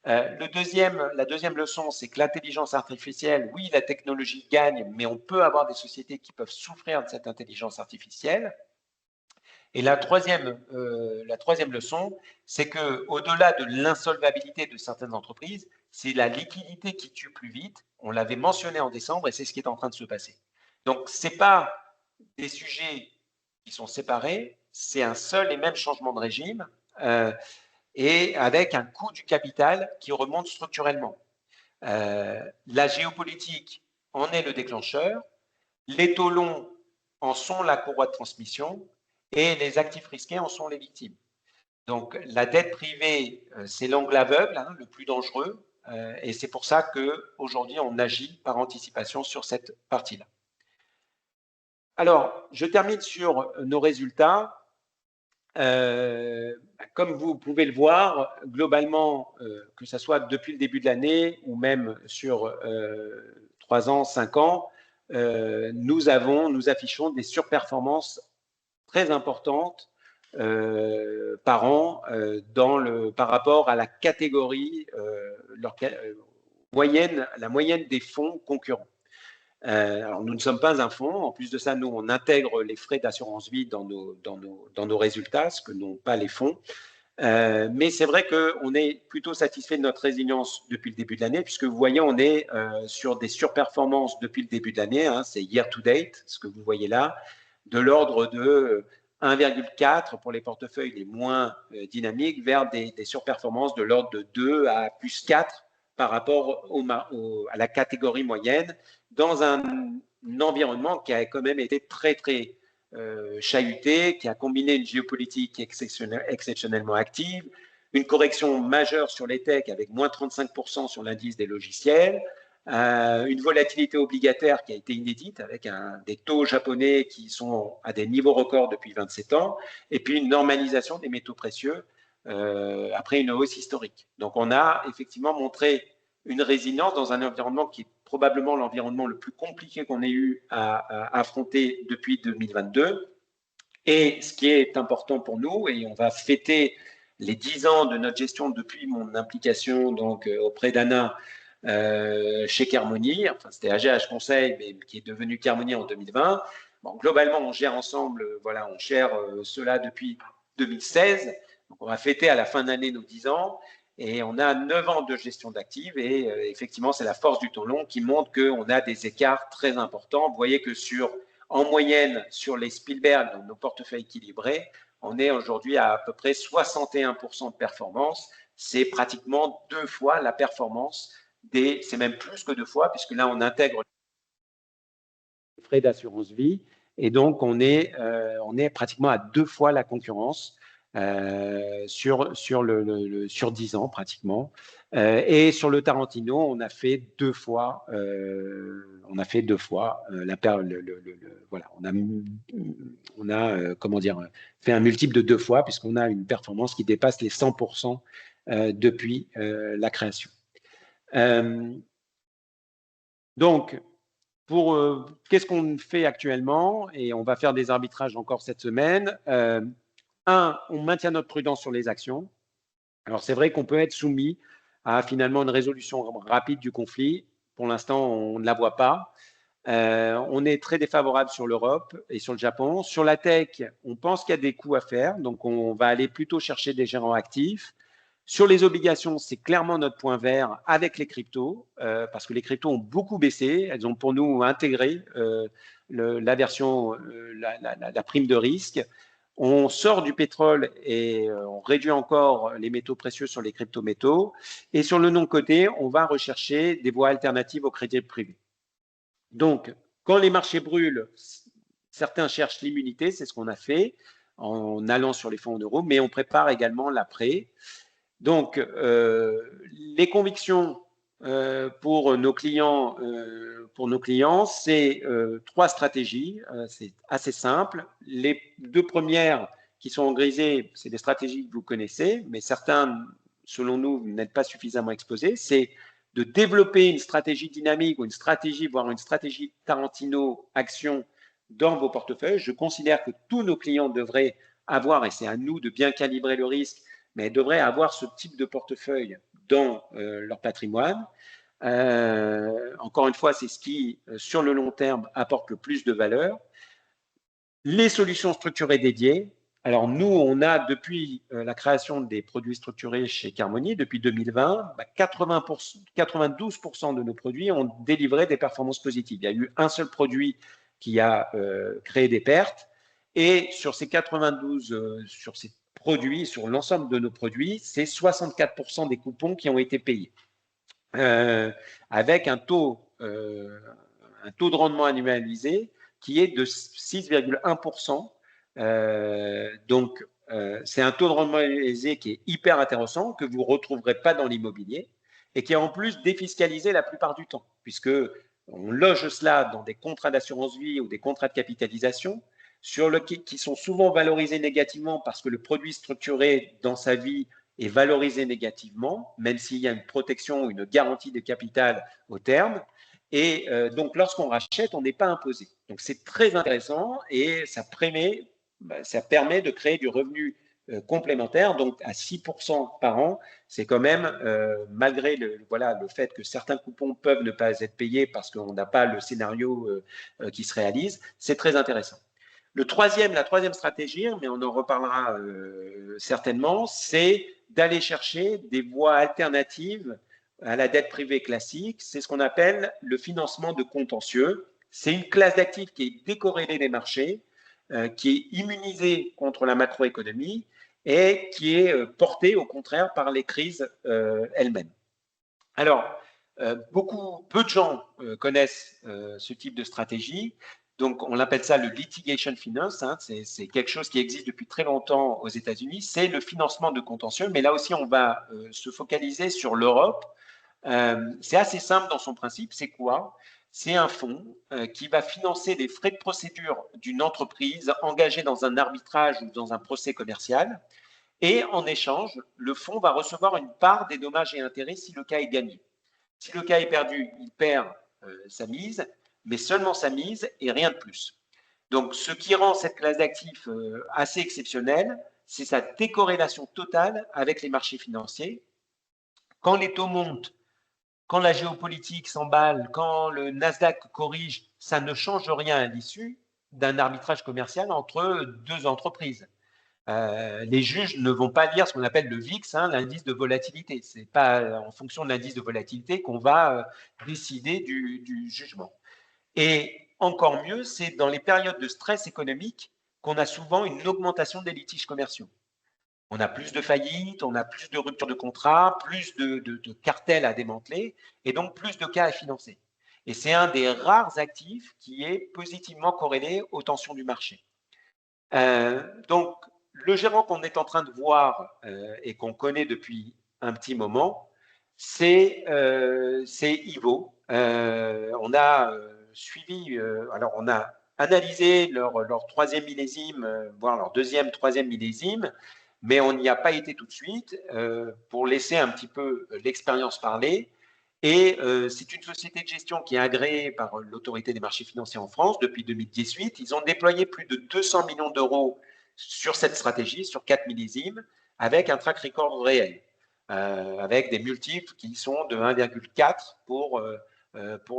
La deuxième leçon, c'est que l'intelligence artificielle, oui, la technologie gagne, mais on peut avoir des sociétés qui peuvent souffrir de cette intelligence artificielle. Et la troisième leçon, c'est qu'au-delà de l'insolvabilité de certaines entreprises, c'est la liquidité qui tue plus vite. On l'avait mentionné en décembre et c'est ce qui est en train de se passer. Donc, ce n'est pas des sujets qui sont séparés, c'est un seul et même changement de régime. Et avec un coût du capital qui remonte structurellement. La géopolitique en est le déclencheur, les taux longs en sont la courroie de transmission et les actifs risqués en sont les victimes. Donc la dette privée, c'est l'angle aveugle, le plus dangereux, et c'est pour ça qu'aujourd'hui on agit par anticipation sur cette partie-là. Alors, je termine sur nos résultats. Comme vous pouvez le voir, globalement, que ce soit depuis le début de l'année ou même sur 3 ans, 5 ans, nous affichons des surperformances très importantes par an par rapport à la catégorie, la moyenne des fonds concurrents. Alors, nous ne sommes pas un fonds. En plus de ça, nous, on intègre les frais d'assurance vie dans nos résultats, ce que n'ont pas les fonds. Mais c'est vrai qu'on est plutôt satisfait de notre résilience depuis le début de l'année, puisque vous voyez, on est sur des surperformances depuis le début de l'année. C'est year to date, ce que vous voyez là, de l'ordre de 1,4 pour les portefeuilles les moins dynamiques, vers des surperformances de l'ordre de 2 à plus 4 par rapport à la catégorie moyenne, dans un environnement qui a quand même été très, très chahuté, qui a combiné une géopolitique exceptionnellement active, une correction majeure sur les techs avec moins 35% sur l'indice des logiciels, une volatilité obligataire qui a été inédite avec des taux japonais qui sont à des niveaux records depuis 27 ans, et puis une normalisation des métaux précieux après une hausse historique. Donc on a effectivement montré une résilience dans un environnement qui est probablement l'environnement le plus compliqué qu'on ait eu à affronter depuis 2022. Et ce qui est important pour nous, et on va fêter les 10 ans de notre gestion depuis mon implication donc, auprès d'Anna chez Carmony, enfin c'était AGH Conseil, mais qui est devenu Carmony en 2020. Bon, globalement, on gère ensemble, voilà, on gère cela depuis 2016. Donc, on va fêter à la fin d'année nos 10 ans. Et on a 9 ans de gestion d'actifs et effectivement, c'est la force du temps long qui montre qu'on a des écarts très importants. Vous voyez que en moyenne, sur les Spielberg, donc nos portefeuilles équilibrés, on est aujourd'hui à peu près 61% de performance. C'est pratiquement 2 fois la performance c'est même plus que 2 fois, puisque là, on intègre les frais d'assurance vie. Et donc, on est pratiquement à 2 fois la concurrence sur 10 ans pratiquement. Et sur le Tarantino, on a fait 2 fois, voilà, on a comment dire, fait un multiple de 2 fois puisqu'on a une performance qui dépasse les 100% depuis la création. Donc, qu'est-ce qu'on fait actuellement? Et on va faire des arbitrages encore cette semaine. On maintient notre prudence sur les actions. Alors, c'est vrai qu'on peut être soumis à finalement une résolution rapide du conflit. Pour l'instant, on ne la voit pas. On est très défavorable sur l'Europe et sur le Japon. Sur la tech, on pense qu'il y a des coûts à faire. Donc, on va aller plutôt chercher des gérants actifs. Sur les obligations, c'est clairement notre point vert avec les cryptos, parce que les cryptos ont beaucoup baissé. Elles ont pour nous intégré la prime de risque. On sort du pétrole et on réduit encore les métaux précieux sur les crypto-métaux. Et sur le non-coté, on va rechercher des voies alternatives au crédit privé. Donc, quand les marchés brûlent, certains cherchent l'immunité, c'est ce qu'on a fait en allant sur les fonds en euros, mais on prépare également l'après. Donc, les convictions pour nos clients, c'est 3 stratégies. C'est assez simple. Les 2 premières qui sont en grisé, c'est des stratégies que vous connaissez, mais certains, selon nous, n'êtes pas suffisamment exposés. C'est de développer une stratégie dynamique ou une stratégie, voire une stratégie Tarantino action dans vos portefeuilles. Je considère que tous nos clients devraient avoir, et c'est à nous de bien calibrer le risque, mais devraient avoir ce type de portefeuille dans leur patrimoine. Encore une fois, c'est ce qui, sur le long terme, apporte le plus de valeur. Les solutions structurées dédiées. Alors, nous, on a, depuis la création des produits structurés chez Carmony, depuis 2020, 92% de nos produits ont délivré des performances positives. Il y a eu un seul produit qui a créé des pertes. Et sur ces 92, sur ces produits, sur l'ensemble de nos produits, c'est 64% des coupons qui ont été payés. Avec un taux de rendement annualisé qui est de 6,1%. Donc, c'est un taux de rendement annualisé qui est hyper intéressant, que vous ne retrouverez pas dans l'immobilier et qui est en plus défiscalisé la plupart du temps, puisque on loge cela dans des contrats d'assurance vie ou des contrats de capitalisation qui sont souvent valorisés négativement parce que le produit structuré dans sa vie est valorisé négativement, même s'il y a une protection ou une garantie de capital au terme. Et donc, lorsqu'on rachète, on n'est pas imposé. Donc, c'est très intéressant et ça permet de créer du revenu complémentaire, donc à 6% par an. C'est quand même, malgré le fait que certains coupons peuvent ne pas être payés parce qu'on n'a pas le scénario qui se réalise, c'est très intéressant. La troisième stratégie, mais on en reparlera certainement, c'est d'aller chercher des voies alternatives à la dette privée classique. C'est ce qu'on appelle le financement de contentieux. C'est une classe d'actifs qui est décorrélée des marchés, qui est immunisée contre la macroéconomie et qui est portée au contraire par les crises elles-mêmes. Alors, peu de gens connaissent ce type de stratégie. Donc, on appelle ça le litigation finance. Hein, c'est quelque chose qui existe depuis très longtemps aux États-Unis. C'est le financement de contentieux. Mais là aussi, on va se focaliser sur l'Europe. C'est assez simple dans son principe. C'est quoi? C'est un fonds qui va financer les frais de procédure d'une entreprise engagée dans un arbitrage ou dans un procès commercial. Et en échange, le fonds va recevoir une part des dommages et intérêts si le cas est gagné. Si le cas est perdu, il perd sa mise, mais seulement sa mise et rien de plus. Donc, ce qui rend cette classe d'actifs assez exceptionnelle, c'est sa décorrélation totale avec les marchés financiers. Quand les taux montent, quand la géopolitique s'emballe, quand le Nasdaq corrige, ça ne change rien à l'issue d'un arbitrage commercial entre deux entreprises. Les juges ne vont pas lire ce qu'on appelle le VIX, hein, l'indice de volatilité. Ce n'est pas en fonction de l'indice de volatilité qu'on va décider du jugement. Et encore mieux, c'est dans les périodes de stress économique qu'on a souvent une augmentation des litiges commerciaux. On a plus de faillites, on a plus de ruptures de contrat, plus de cartels à démanteler et donc plus de cas à financer. Et c'est un des rares actifs qui est positivement corrélé aux tensions du marché. Donc, le gérant qu'on est en train de voir et qu'on connaît depuis un petit moment, c'est Ivo. On a suivi, alors on a analysé leur troisième millésime, voire leur deuxième, troisième millésime, mais on n'y a pas été tout de suite pour laisser un petit peu l'expérience parler. Et c'est une société de gestion qui est agréée par l'autorité des marchés financiers en France depuis 2018. Ils ont déployé plus de 200 millions d'euros sur cette stratégie, sur 4 millésimes, avec un track record réel, avec des multiples qui sont de 1,4 pour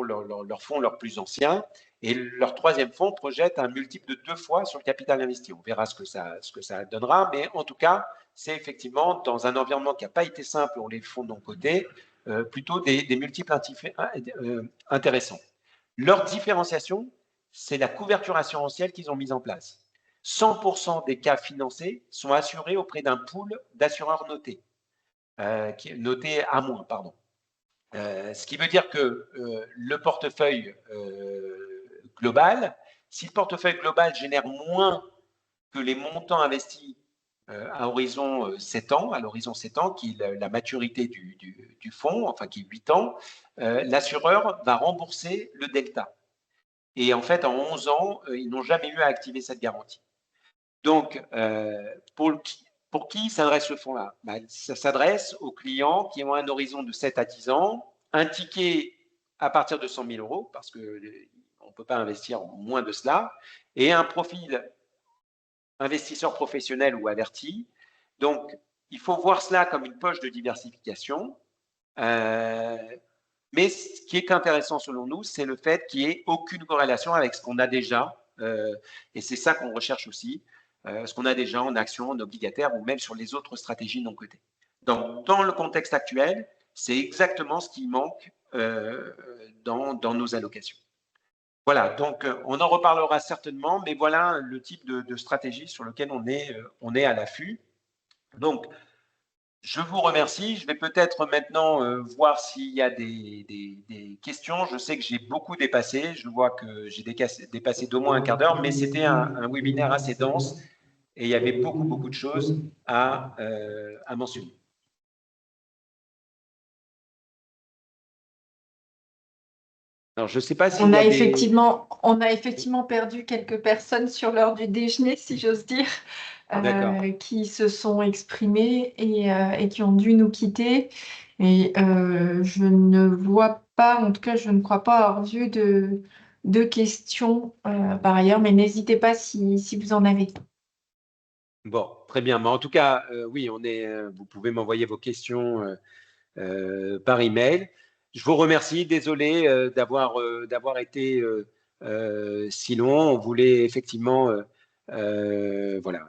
leur fonds leur plus ancien. Et leur troisième fonds projette un multiple de 2 fois sur le capital investi. On verra ce que ça donnera, mais en tout cas, c'est effectivement dans un environnement qui n'a pas été simple pour les fonds non cotés, plutôt des multiples intéressants. Leur différenciation, c'est la couverture assurantielle qu'ils ont mise en place. 100% des cas financés sont assurés auprès d'un pool d'assureurs notés, notés à moins, pardon. Ce qui veut dire que le portefeuille global, si le portefeuille global génère moins que les montants investis à horizon 7 ans, à l'horizon 7 ans, qui est la maturité du fonds, enfin qui est 8 ans, l'assureur va rembourser le delta. Et en fait, en 11 ans, ils n'ont jamais eu à activer cette garantie. Donc, pour qui s'adresse ce fonds-là? Ça s'adresse aux clients qui ont un horizon de 7 à 10 ans, un ticket à partir de 100 000 euros, parce qu'on ne peut pas investir moins de cela, et un profil investisseur professionnel ou averti. Donc, il faut voir cela comme une poche de diversification. Mais ce qui est intéressant selon nous, c'est le fait qu'il n'y ait aucune corrélation avec ce qu'on a déjà. Et c'est ça qu'on recherche aussi, ce qu'on a déjà en actions, en obligataires ou même sur les autres stratégies non cotées. Donc, dans le contexte actuel, c'est exactement ce qui manque dans nos allocations. Voilà, donc on en reparlera certainement, mais voilà le type de stratégie sur lequel on est à l'affût. Donc, je vous remercie. Je vais peut-être maintenant voir s'il y a des questions. Je sais que j'ai beaucoup dépassé. Je vois que j'ai dépassé d'au moins un quart d'heure, mais c'était un webinaire assez dense et il y avait beaucoup, beaucoup de choses à mentionner. Alors, je ne sais pas s'il y a des… On a effectivement perdu quelques personnes sur l'heure du déjeuner, si j'ose dire, qui se sont exprimées et qui ont dû nous quitter. Et je ne vois pas, en tout cas, je ne crois pas avoir vu de questions par ailleurs, mais n'hésitez pas si vous en avez. Bon, très bien. Mais en tout cas, oui, vous pouvez m'envoyer vos questions par email. Je vous remercie. Désolé d'avoir été si long. On voulait effectivement voilà,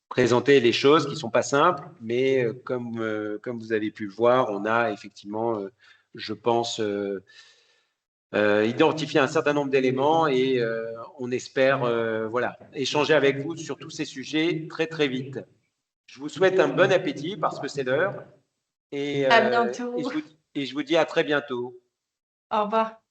présenter les choses qui ne sont pas simples, mais comme vous avez pu le voir, on a effectivement, je pense, identifié un certain nombre d'éléments et on espère voilà, échanger avec vous sur tous ces sujets très, très vite. Je vous souhaite un bon appétit parce que c'est l'heure et, À euh, et, bientôt. je vous, et je vous dis à très bientôt. Au revoir.